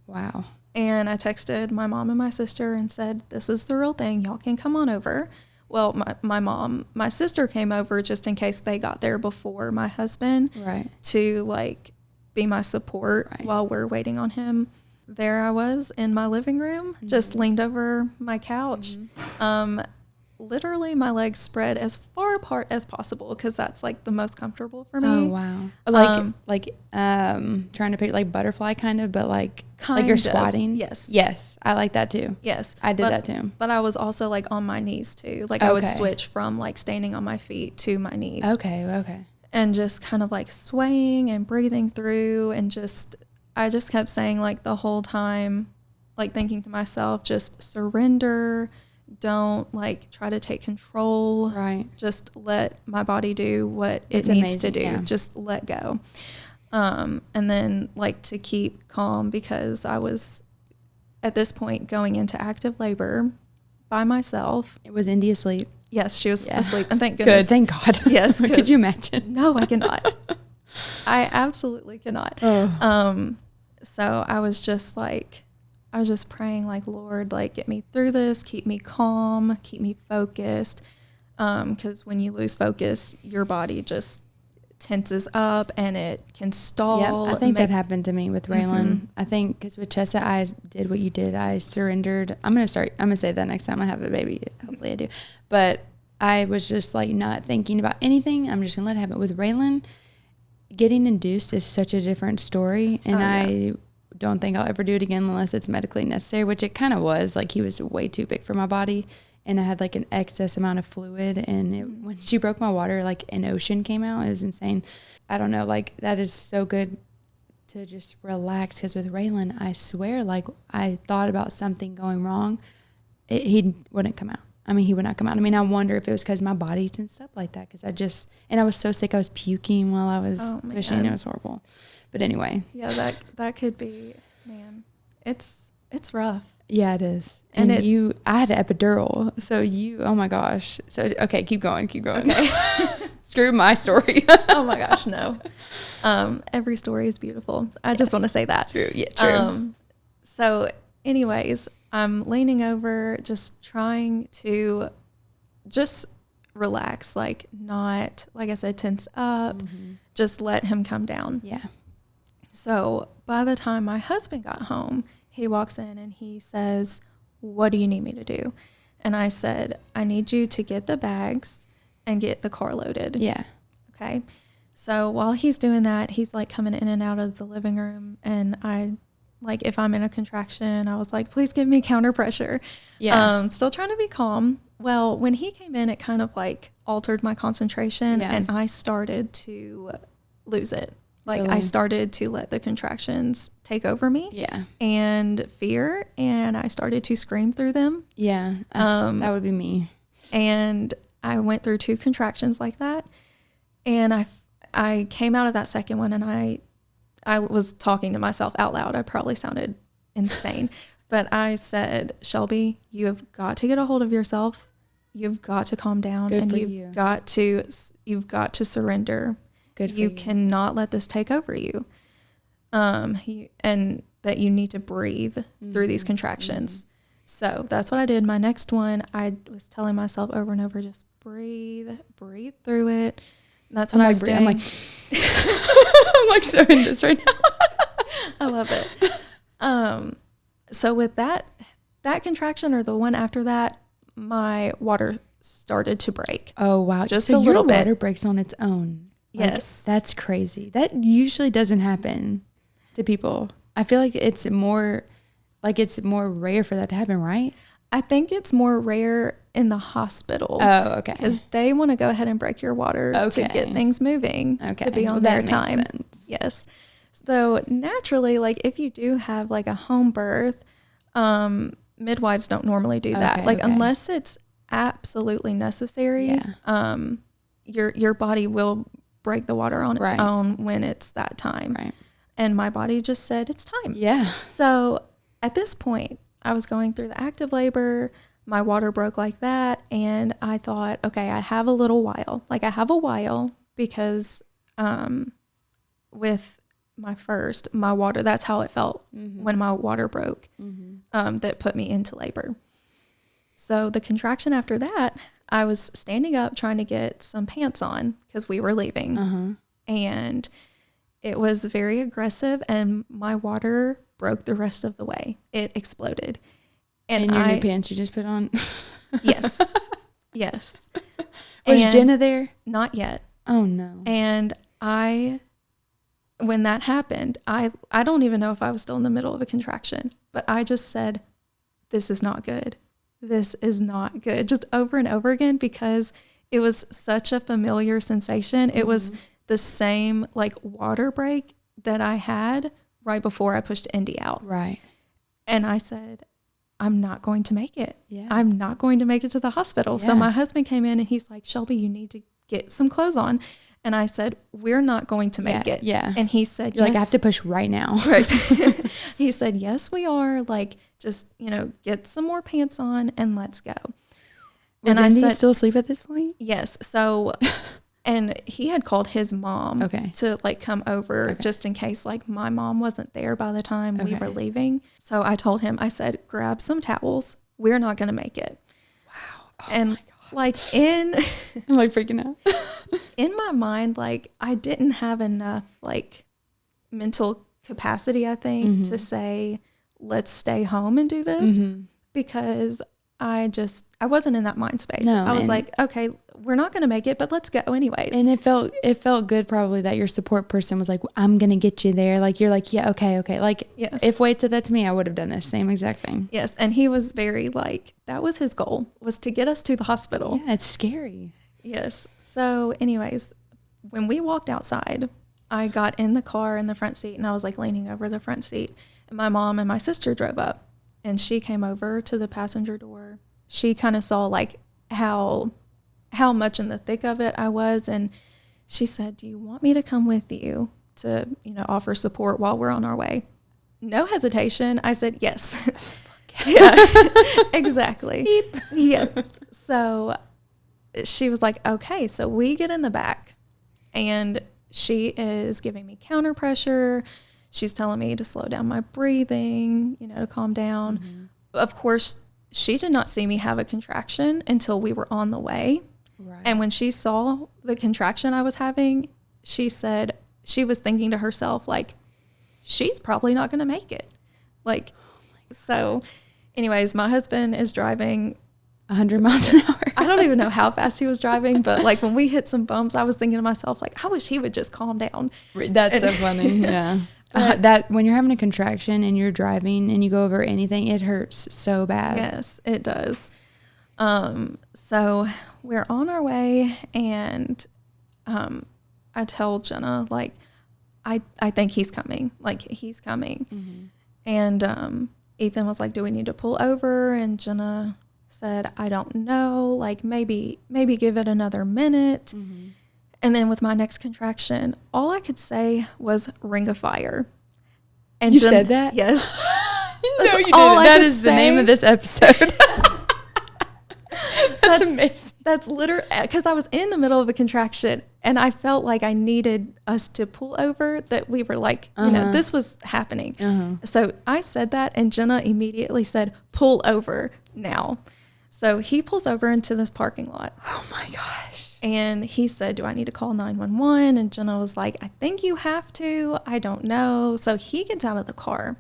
Wow. And I texted my mom and my sister and said, this is the real thing. Y'all can come on over. Well, my sister came over just in case they got there before my husband, to, like, be my support while we're waiting on him. There I was in my living room, just leaned over my couch, literally my legs spread as far apart as possible because that's like the most comfortable for me. Oh wow! Like trying to pick like butterfly kind of, but like you're squatting. Yes, I like that too. Yes, I did that too. But I was also like on my knees too. Like I would switch from like standing on my feet to my knees. Okay. And just kind of like swaying and breathing through, and I just kept saying like the whole time, like thinking to myself, just surrender. Don't like try to take control. Right. Just let my body do what it needs to do. Yeah. Just let go. And then like to keep calm, because I was at this point going into active labor by myself. It was Indy asleep. Yes, she was asleep. And thank goodness. Good, thank God. Yes. Could you imagine? No, I cannot. I absolutely cannot. Oh. So I was just praying like, Lord, like get me through this, keep me calm, keep me focused. Because when you lose focus, your body just tenses up and it can stall. Yep, I think that happened to me with Raylan. I think because with Chessa, I did what you did. I surrendered. I'm going to say that next time I have a baby. Hopefully I do. But I was just like not thinking about anything. I'm just going to let it happen. With Raylan, getting induced is such a different story. And I don't think I'll ever do it again unless it's medically necessary, which it kind of was. Like he was way too big for my body. And I had like an excess amount of fluid. And when she broke my water, like an ocean came out. It was insane. I don't know. Like that is so good to just relax. Because with Raylan, I swear, like I thought about something going wrong. He wouldn't come out. I mean, he would not come out. I mean, I wonder if it was because my body tensed up like that. Because I was so sick. I was puking while I was pushing. God. It was horrible. But anyway. Yeah, that could be, man. It's rough. Yeah, it is. And I had an epidural. So oh my gosh. So, okay, keep going. Okay. Screw my story. Oh my gosh, no. Every story is beautiful. I just want to say that. True. Yeah, true. So anyways, I'm leaning over, just trying to just relax, like not, like I said, tense up, just let him come down. Yeah. So by the time my husband got home, he walks in and he says, "What do you need me to do?" And I said, "I need you to get the bags and get the car loaded." Yeah. Okay. So while he's doing that, he's like coming in and out of the living room. And if I'm in a contraction, I was like, "Please give me counter pressure." Yeah. Still trying to be calm. Well, when he came in, it kind of like altered my concentration and I started to lose it. Like really? I started to let the contractions take over me. Yeah. And fear. And I started to scream through them. Yeah. That would be me. And I went through 2 contractions like that. And I came out of that second one and I was talking to myself out loud. I probably sounded insane. But I said, "Shelby, you have got to get a hold of yourself. You've got to calm down. Good and for you've got to surrender. You cannot let this take over you. And that you need to breathe through these contractions." So that's what I did. My next one, I was telling myself over and over, just breathe through it. And that's when I was doing. I'm like, I'm like so in this right now. I love it. So with that contraction or the one after that, my water started to break. Oh, wow. Just a little bit. Your water breaks on its own. Yes. That's crazy. That usually doesn't happen to people. I feel like it's more rare for that to happen, right? I think it's more rare in the hospital. Oh, okay. Because they want to go ahead and break your water to get things moving, to be on their time. Makes sense. Yes. So naturally, like if you do have like a home birth, midwives don't normally do that. Unless it's absolutely necessary, your body will break the water on its own when it's that time. Right. And my body just said, it's time. Yeah. So at this point, I was going through the active labor. My water broke like that. And I thought, okay, I have a little while. Like I have a while because with my water, that's how it felt when my water broke, that put me into labor. So the contraction after that, I was standing up trying to get some pants on because we were leaving. And it was very aggressive and my water broke the rest of the way. It exploded. And your new pants you just put on? Yes. Yes. Was And Jenna there? not yet. Oh, no. And when that happened, I don't even know if I was still in the middle of a contraction, but I just said, this is not good. This is not good. Just over and over again, because it was such a familiar sensation. It was the same like water break that I had right before I pushed Indy out. Right. And I said, I'm not going to make it. Yeah. I'm not going to make it to the hospital. Yeah. So my husband came in and he's like, Shelby, you need to get some clothes on. And I said, we're not going to make it. Yeah. And he said, You're yes. like, I have to push right now. Right. He said, yes, we are. Like, just, get some more pants on and let's go. Was and Indy I said, still asleep at this point? yes. So, and he had called his mom to like come over just in case like my mom wasn't there by the time we were leaving. So I told him, I said, grab some towels. We're not going to make it. Wow. Oh and like I'm like freaking out. in my mind, like I didn't have enough like mental capacity, I think, to say, let's stay home and do this, because I wasn't in that mind space. No, I was like, okay, we're not going to make it, but let's go anyways. And it felt good probably that your support person was like, I'm going to get you there. Like, you're like, yeah, okay. Like, yes. If Wade said that to me, I would have done the same exact thing. Yes. And he was very like, that was his goal, was to get us to the hospital. Yeah, it's scary. Yes. So anyways, when we walked outside, I got in the car in the front seat and I was like leaning over the front seat, and my mom and my sister drove up and she came over to the passenger door. She kind of saw like how much in the thick of it I was. And she said, do you want me to come with you to, offer support while we're on our way? No hesitation. I said, yes. Yeah, exactly. Beep. Yeah. So she was like, okay. So we get in the back and she is giving me counter pressure. She's telling me to slow down my breathing, to calm down. Of course, she did not see me have a contraction until we were on the way. Right. And when she saw the contraction I was having, she said she was thinking to herself, like, she's probably not going to make it. Like, so anyways, my husband is driving 100 miles an hour. I don't even know how fast he was driving, but like when we hit some bumps, I was thinking to myself, like, I wish he would just calm down. That's so funny. Yeah. That when you're having a contraction and you're driving and you go over anything, it hurts so bad. Yes, it does. So we're on our way, and I tell Jenna, like, I think he's coming. Like, he's coming. And Ethan was like, do we need to pull over? And Jenna said, I don't know. Like, maybe give it another minute. And then with my next contraction, all I could say was ring of fire. And you said that? Yes. No, you didn't. That is the name of this episode. That's amazing. That's literally, because I was in the middle of a contraction and I felt like I needed us to pull over, that we were like, this was happening. So I said that, and Jenna immediately said, pull over now. So he pulls over into this parking lot. Oh my gosh. And he said, do I need to call 911? And Jenna was like, I think you have to. I don't know. So he gets out of the car.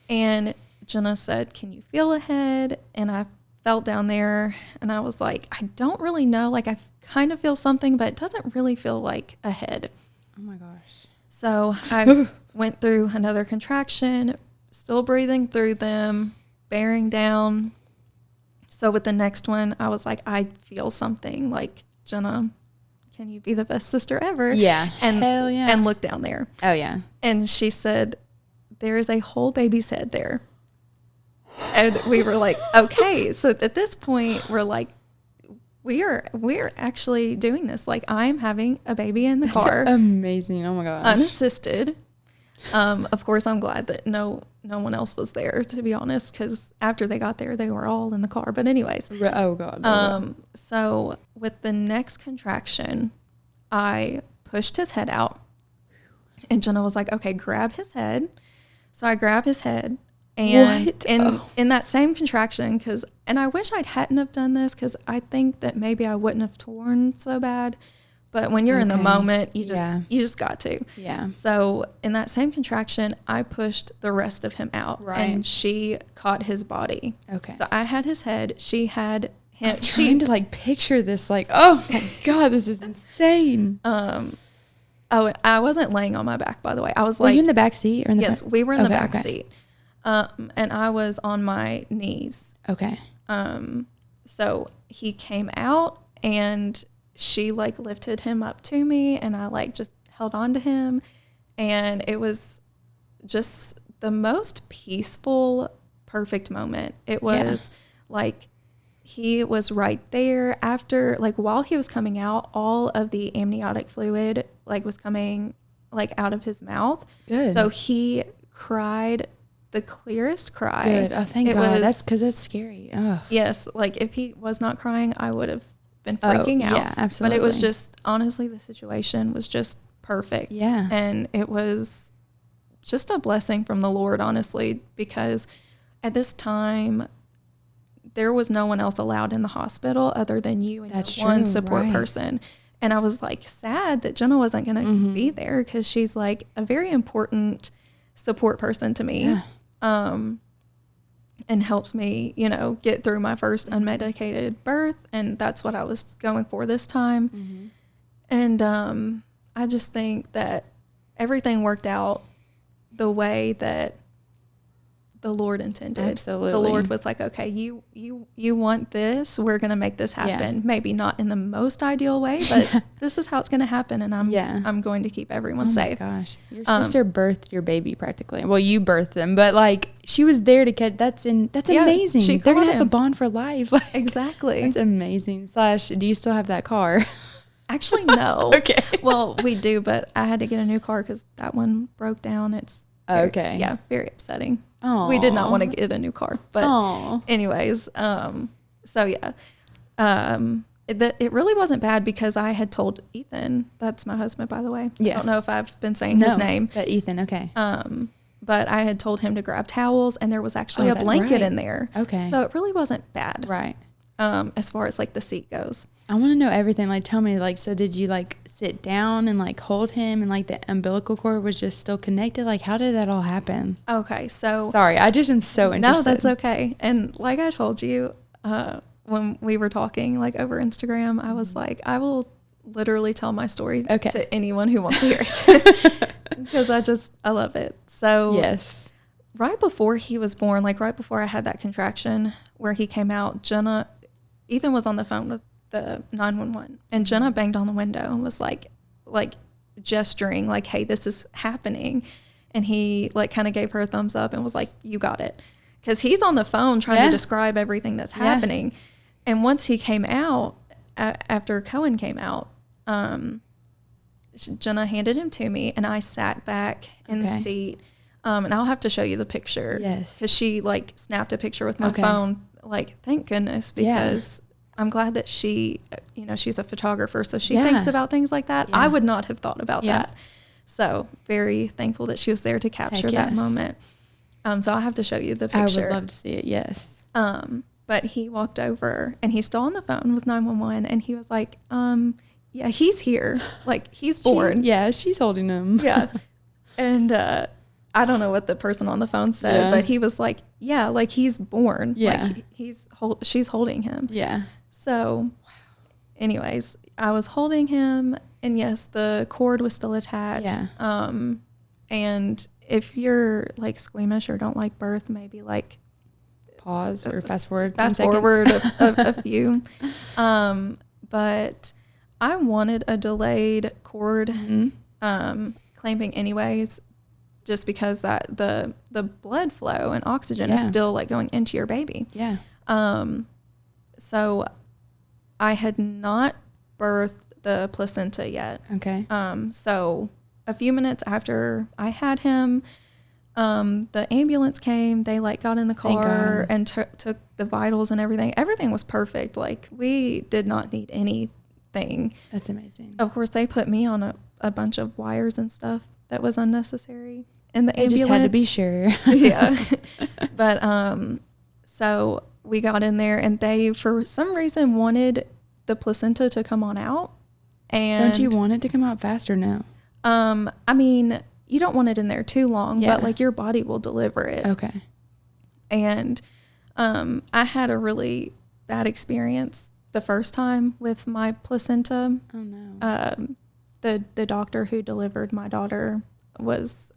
And Jenna said, can you feel a head? And I felt down there and I was like, I don't really know. Like, I kind of feel something, but it doesn't really feel like a head. Oh my gosh. So I went through another contraction, still breathing through them, bearing down. So with the next one, I was like, I feel something. Like, Jenna, can you be the best sister ever? Yeah. And, hell yeah. And look down there. Oh yeah. And she said, there is a whole baby's head there. And we were like, okay. So at this point, we're like, we're actually doing this. Like, I'm having a baby in the car. Amazing. Oh my gosh. Unassisted. Of course, I'm glad that no one else was there, to be honest, because after they got there, they were all in the car. But anyways. Oh God. So with the next contraction, I pushed his head out. And Jenna was like, okay, grab his head. So I grab his head. And in that same contraction, and I wish I hadn't have done this, because I think that maybe I wouldn't have torn so bad. But when you're in the moment, you just got to. Yeah. So in that same contraction, I pushed the rest of him out. Right. And she caught his body. Okay. So I had his head. She had I'm trying to like picture this, like, oh my God, this is insane. Oh, I wasn't laying on my back, by the way. I was Were like, you in the back seat or in the yes, front? we were in the Okay, back okay. seat. And I was on my knees. Okay. So he came out and she like lifted him up to me and I like just held on to him. And it was just the most peaceful, perfect moment. It was like, he was right there after, like while he was coming out, all of the amniotic fluid like was coming like out of his mouth. Good. So he cried the clearest cry. Good. Oh, thank It God. was- That's because it's scary. Oh. Yes. Like if he was not crying, I would have been freaking out. Yeah, absolutely. But it was just, honestly, the situation was just perfect. Yeah. And it was just a blessing from the Lord, honestly, because at this time, there was no one else allowed in the hospital other than you and That's your one true, support right. person. And I was like sad that Jenna wasn't going to be there because she's like a very important support person to me. Yeah. And helped me, you know, get through my first unmedicated birth. And that's what I was going for this time. And I just think that everything worked out the way that the Lord intended. Absolutely. The Lord was like, okay, you want this, we're going to make this happen. Maybe not in the most ideal way, but this is how it's going to happen. And I'm going to keep everyone safe. Oh my gosh. Your sister birthed your baby practically. Well, you birthed him, but like she was there to catch. That's amazing. she They're going caught to have a him. bond for life. Like, Exactly. that's amazing. / do you still have that car? Actually, no. Okay. Well, we do, but I had to get a new car because that one broke down. It's very, Okay. Yeah, very upsetting. Aw. We did not want to get a new car, but Aw. anyways, so yeah, it really wasn't bad because I had told Ethan, that's my husband, by the way. Yeah. I don't know if I've been saying his name. But Ethan, okay. But I had told him to grab towels and there was actually a that- blanket right. in there. Okay. So it really wasn't bad. Right. As far as like the seat goes. I want to know everything. Like, tell me, like, so did you like sit down and like hold him and like the umbilical cord was just still connected? Like, how did that all happen? Okay. So Sorry, I just am so interested. no, that's okay. And like I told you, when we were talking like over Instagram, I was like, I will literally tell my story Okay. to anyone who wants to hear it because I love it. So Yes. right before he was born, like right before I had that contraction where he came out, Ethan was on the phone with the 911 and Jenna banged on the window and was like gesturing like, hey, this is happening. And he like kind of gave her a thumbs up and was like, you got it. Cause he's on the phone trying to describe everything that's happening. And once he came out, after Cohen came out, Jenna handed him to me and I sat back in the seat. And I'll have to show you the picture. Yes. Cause she like snapped a picture with my phone. Like, thank goodness, because I'm glad that she, you know, she's a photographer. So she thinks about things like that. I would not have thought about that. So very thankful that she was there to capture that moment. So I'll have to show you the picture. I would love to see it. Yes. But he walked over and he's still on the phone with 911 and he was like, yeah, he's here. Like he's born. She's holding him. Yeah. And, I don't know what the person on the phone said, but he was like, yeah, like he's born. Yeah. Like she's holding him. Yeah. So anyways, I was holding him and yes, the cord was still attached. Yeah. And if you're like squeamish or don't like birth, maybe like Pause or fast forward. fast 10 seconds. forward a few. But I wanted a delayed cord, clamping anyways, just because that the blood flow and oxygen is still like going into your baby. Yeah. So I had not birthed the placenta yet. Okay. So a few minutes after I had him, the ambulance came, they like got in the car and took the vitals and everything. Everything was perfect. Like we did not need anything. That's amazing. Of course, they put me on a bunch of wires and stuff that was unnecessary in the I ambulance. just had to be sure. Yeah. But, so we got in there and they, for some reason, wanted the placenta to come on out. And Don't you want it to come out faster now? I mean, you don't want it in there too long, Yeah. but like your body will deliver it. Okay. And, I had a really bad experience the first time with my placenta. Oh no. The doctor who delivered my daughter was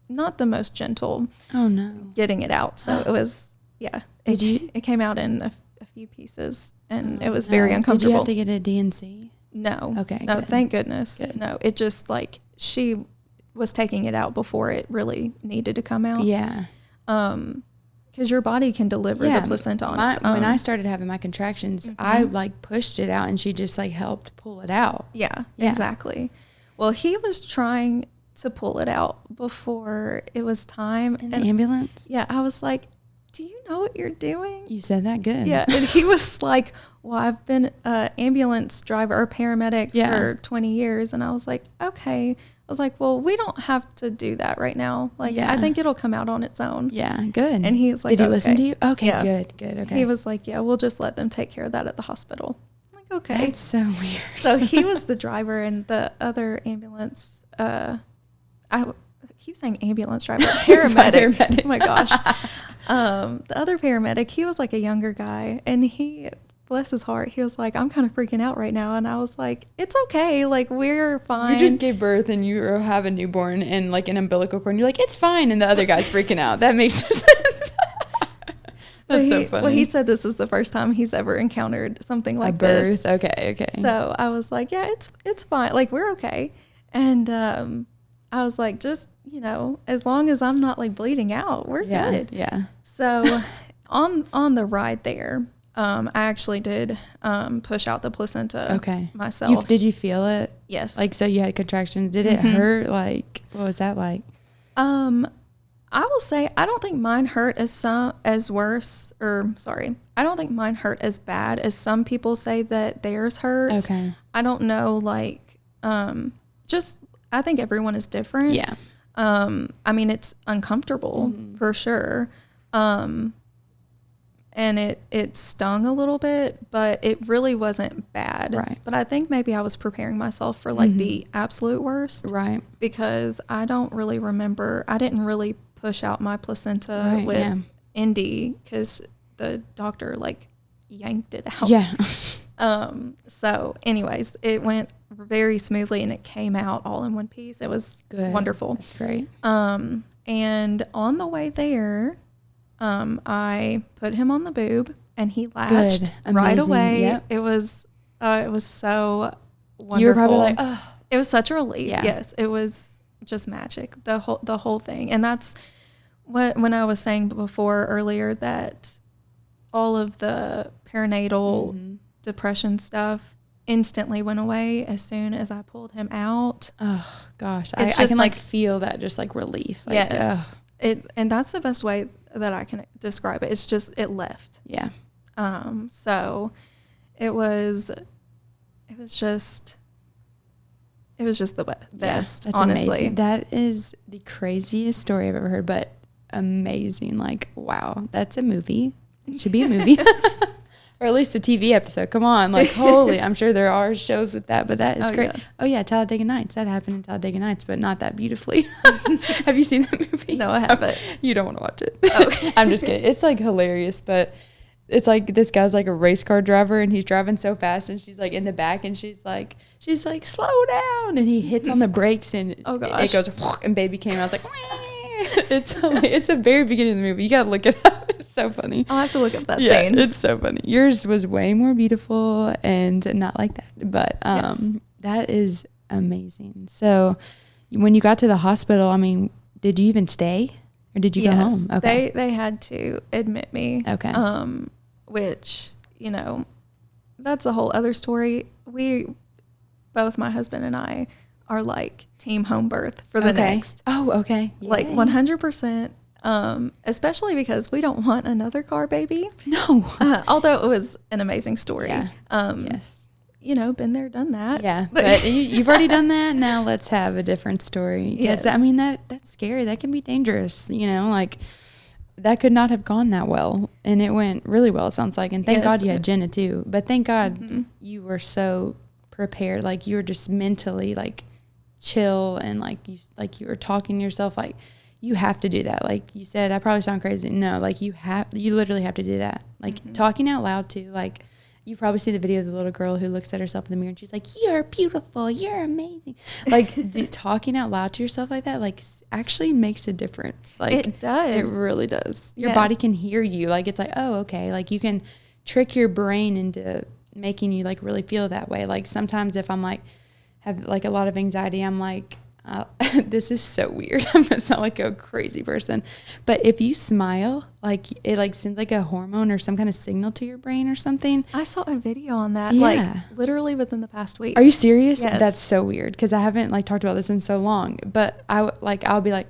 not the most gentle. Oh no. Getting it out. So it was, yeah. It came out in a few pieces, and it was very uncomfortable. Did you have to get a DNC? No. Okay. No, good. thank goodness. Good. No, it just like she was taking it out before it really needed to come out. Yeah. Because your body can deliver the placenta on its own. When I started having my contractions, I like pushed it out, and she just like helped pull it out. Yeah, exactly. Well, he was trying to pull it out before it was time. In the ambulance? Yeah, I was like, do you know what you're doing? You said that good. Yeah, and he was like, well, I've been an ambulance driver or paramedic for 20 years. And I was like, okay. I was like, well, we don't have to do that right now. Like, I think it'll come out on its own. Yeah, good. And he was like, did he listen to you? Okay, yeah. good. Okay. He was like, yeah, we'll just let them take care of that at the hospital. I'm like, okay. That's so weird. So he was the driver, and the other ambulance, I keep saying ambulance driver, paramedic. Oh my gosh. The other paramedic, he was like a younger guy, and he, bless his heart, he was like, I'm kind of freaking out right now. And I was like, it's okay. Like, we're fine. You just gave birth and you have a newborn and like an umbilical cord, and you're like, it's fine. And the other guy's freaking out. That makes no sense. That's so funny. Well, he said this is the first time he's ever encountered something like a birth. this. Okay. So I was like, yeah, it's fine. Like, we're okay. And I was like, just, as long as I'm not like bleeding out, we're good. Yeah. So on the ride there, I actually did push out the placenta myself. Did you feel it? Yes. Like, so you had contractions. Did it hurt? Like, what was that like? I will say I don't think mine hurt I don't think mine hurt as bad as some people say that theirs hurt. Okay. I don't know, like, I think everyone is different. Yeah. I mean, it's uncomfortable for sure. And it stung a little bit, but it really wasn't bad. Right. But I think maybe I was preparing myself for like the absolute worst. Right. Because I don't really remember, I didn't really push out my placenta with Indy because the doctor like yanked it out. Yeah. So anyways, it went very smoothly and it came out all in one piece. It was wonderful. That's great. And on the way there, I put him on the boob and he latched right away. Yep. It was so wonderful. You were probably like, oh. It was such a relief. Yeah. Yes. It was just magic. The whole thing. And that's when I was saying before earlier that all of the perinatal depression stuff instantly went away as soon as I pulled him out. Oh gosh. I can like feel that just like relief. Like, yes. And that's the best way that I can describe it. It's just, it left. Yeah. So it was just the best, that's honestly. Amazing. That is the craziest story I've ever heard, but amazing. Like, wow, that's a movie. It should be a movie. Or at least a TV episode. Come on. Like, holy, I'm sure there are shows with that, but that is great. Yeah. Oh, yeah, Talladega Nights. That happened in Talladega Nights, but not that beautifully. Have you seen that movie? No, I haven't. You don't want to watch it. Okay. I'm just kidding. It's, like, hilarious, but it's, like, this guy's, like, a race car driver, and he's driving so fast, and she's, like, in the back, and she's like, slow down, and he hits on the brakes, and oh, gosh. It goes, and baby came out. I was like, it's the very beginning of the movie. You got to look it up. It's so funny. I'll have to look up that scene. It's so funny. Yours was way more beautiful and not like that. But that is amazing. So when you got to the hospital, I mean, did you even stay or did you go home? Okay. They had to admit me. Okay. Which, that's a whole other story. Both my husband and I are like team home birth for the next. Oh, okay. Yay. Like 100%. Especially because we don't want another car baby. No. Although it was an amazing story. Yeah. Yes. Been there, done that. Yeah. But you've already done that. Now let's have a different story. Yes. I mean, that's scary. That can be dangerous. Like that could not have gone that well. And it went really well, it sounds like. And thank God you had Jenna too. But thank God you were so prepared. Like you were just mentally like chill and like you were talking to yourself like you have to do that. Like you said, I probably sound crazy. No, like you literally have to do that. Like talking out loud too. Like you probably see the video of the little girl who looks at herself in the mirror and she's like, "You're beautiful. You're amazing." Like talking out loud to yourself like that, like actually makes a difference. Like it does. It really does. Your body can hear you. Like it's like, oh, okay. Like you can trick your brain into making you like really feel that way. Like sometimes if I'm like have like a lot of anxiety, I'm like, this is so weird. I'm gonna sound like a crazy person, but if you smile, like it like sends like a hormone or some kind of signal to your brain or something. I saw a video on that, like literally within the past week. Are you serious? Yes. That's so weird because I haven't like talked about this in so long. But I'll be like,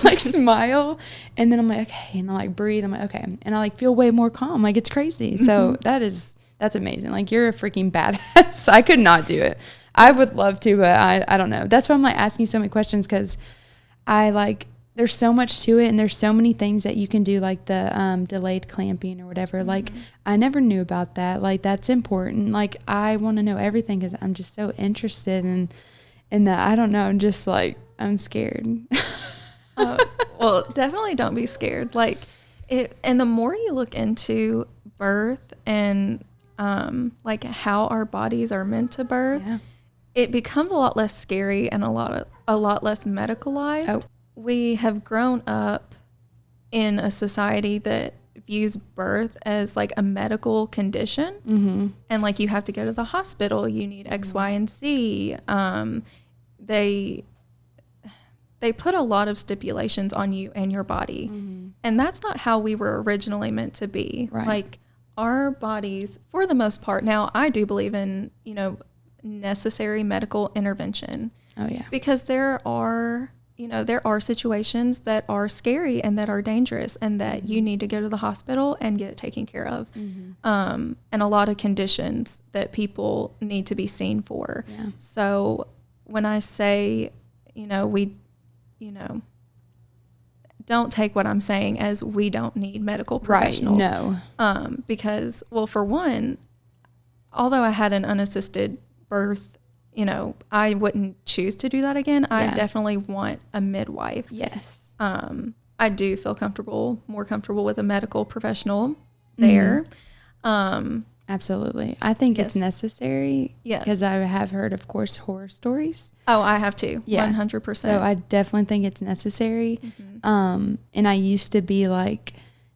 like smile, and then I'm like, okay, and I like breathe. I'm like, okay, and I like feel way more calm. Like it's crazy. So that's amazing. Like you're a freaking badass. I could not do it. I would love to, but I don't know. That's why I'm like asking you so many questions because I like there's so much to it and there's so many things that you can do like the delayed clamping or whatever. Like I never knew about that. Like that's important. Like I want to know everything because I'm just so interested in that. I don't know. I'm just like I'm scared. Well, definitely don't be scared. Like it, and the more you look into birth and like how our bodies are meant to birth, it becomes a lot less scary and a lot less medicalized. Oh. We have grown up in a society that views birth as like a medical condition, and like you have to go to the hospital, you need X, Y, and Z. They put a lot of stipulations on you and your body, and that's not how we were originally meant to be. Right. Like our bodies, for the most part, now I do believe in, necessary medical intervention. Oh yeah. Because there are situations that are scary and that are dangerous and that you need to go to the hospital and get it taken care of. And a lot of conditions that people need to be seen for. Yeah. So when I say, don't take what I'm saying as we don't need medical professionals. Right. No. Because, well, for one, although I had an unassisted birth, I wouldn't choose to do that again. I definitely want a midwife. Yes. I do feel more comfortable with a medical professional there. Absolutely. I think it's necessary. Yes. Because I have heard, of course, horror stories. Oh, I have too. Yeah. 100%. So I definitely think it's necessary. And I used to be like,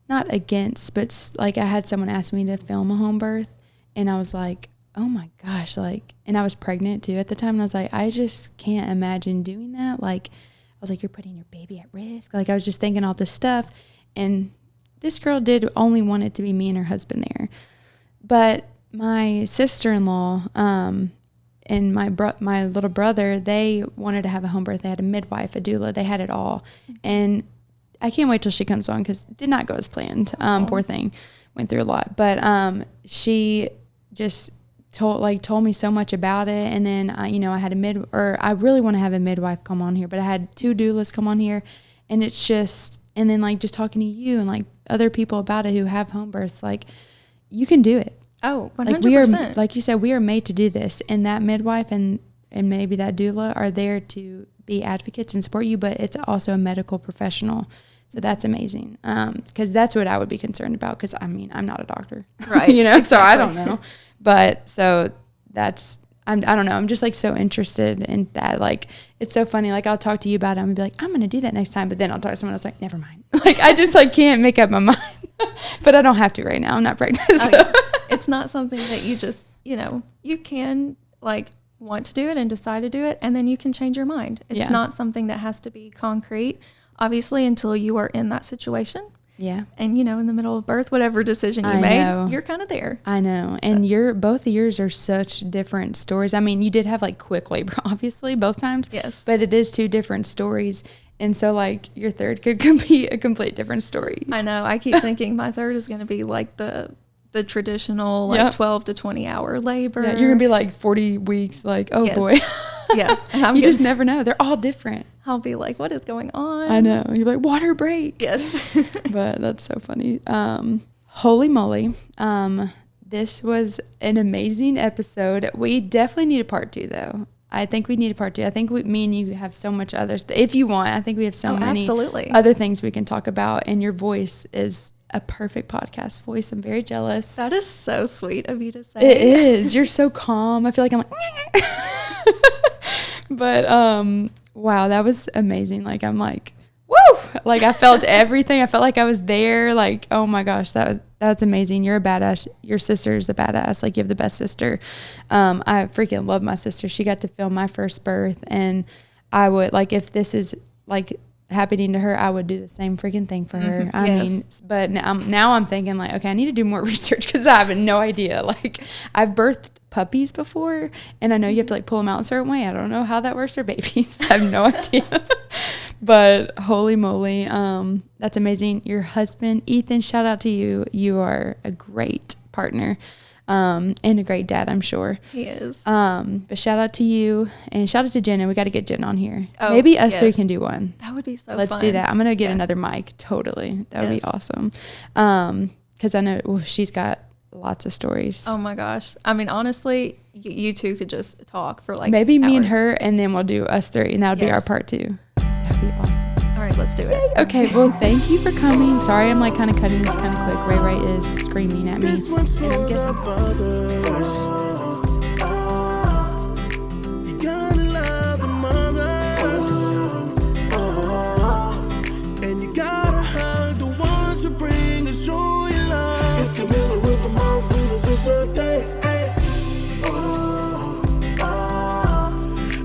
not against, but like I had someone ask me to film a home birth and I was like, oh my gosh, like, and I was pregnant too at the time. And I was like, I just can't imagine doing that. Like, I was like, you're putting your baby at risk. Like, I was just thinking all this stuff. And this girl did only want it to be me and her husband there. But my sister-in-law and my little brother, they wanted to have a home birth. They had a midwife, a doula. They had it all. And I can't wait till she comes on because it did not go as planned. Poor thing. Went through a lot. But she just told me so much about it. And then, I had I really want to have a midwife come on here. But I had 2 doulas come on here. And it's just, and then like just talking to you and like other people about it who have home births, like, you can do it. Oh, 100%. Like we are, like you said, we are made to do this. And that midwife and maybe that doula are there to be advocates and support you, but it's also a medical professional. So that's amazing. Because that's what I would be concerned about. Because I'm not a doctor, right? Exactly. So I don't know. But so I don't know. I'm just like so interested in that. Like, it's so funny. Like I'll talk to you about it. I'm gonna be like, I'm going to do that next time. But then I'll talk to someone else like, never mind. Like I just like can't make up my mind, but I don't have to right now. I'm not pregnant. So. Yeah. It's not something that you just, you can like want to do it and decide to do it. And then you can change your mind. It's not something that has to be concrete, obviously, until you are in that situation. Yeah. And, in the middle of birth, whatever decision you made, you're kind of there. I know. And both of yours are such different stories. I mean, you did have like quick labor, obviously, both times. Yes. But it is 2 different stories. And so like your third could be a complete different story. I know. I keep thinking my third is going to be like the traditional like 12 to 20 hour labor. Yeah, you're going to be like 40 weeks. Like, oh boy. Yeah. You just never know. They're all different. I'll be like, what is going on? I know. You're like, water break. Yes. But that's so funny. Holy moly. This was an amazing episode. We definitely need a part 2 though. I think we need a part 2. I think me and you have so much others. If you want, I think we have so many absolutely. other things we can talk about. And your voice is a perfect podcast voice. I'm very jealous. That is so sweet of you to say. It is. You're so calm. I feel like I'm like, but wow, that was amazing. Like I'm like, woo! Like I felt everything. I felt like I was there. Like, oh my gosh, that's amazing. You're a badass. Your sister's a badass. Like you have the best sister. I freaking love my sister. She got to film my first birth, and I would like if this is like happening to her, I would do the same freaking thing for her. I mean, but now I'm thinking like, okay, I need to do more research because I have no idea. Like I've birthed puppies before, and I know you have to like pull them out a certain way. I don't know how that works for babies. I have no idea. But holy moly, that's amazing. Your husband, Ethan, shout out to you. You are a great partner. And a great dad, I'm sure. He is. But shout out to you, and shout out to Jenna. We got to get Jenna on here. Oh, maybe us three can do one. That would be so Let's fun. do that. I'm going to get another mic. Totally. That would be awesome. Cause I know she's got lots of stories. Oh my gosh. I mean, honestly, you two could just talk for like maybe me and hours. her, and then we'll do us three, and that would be our part 2. That'd be awesome. All right, let's do it. Okay, well, thank you for coming. Sorry, I'm like kind of cutting this kind of quick. Ray is screaming at me. This one's for And I'm the guessing- mothers. You gotta love the mothers. And you gotta hug the ones who bring us joy and love. It's the middle with the moms and the sister day.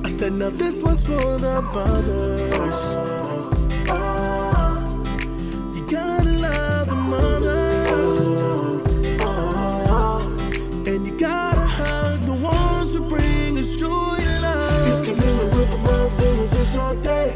I said, now this one's for the mothers. You gotta love the mothers. And you gotta hug the ones who bring us joy and love. It's the middle with the moms and the sister day.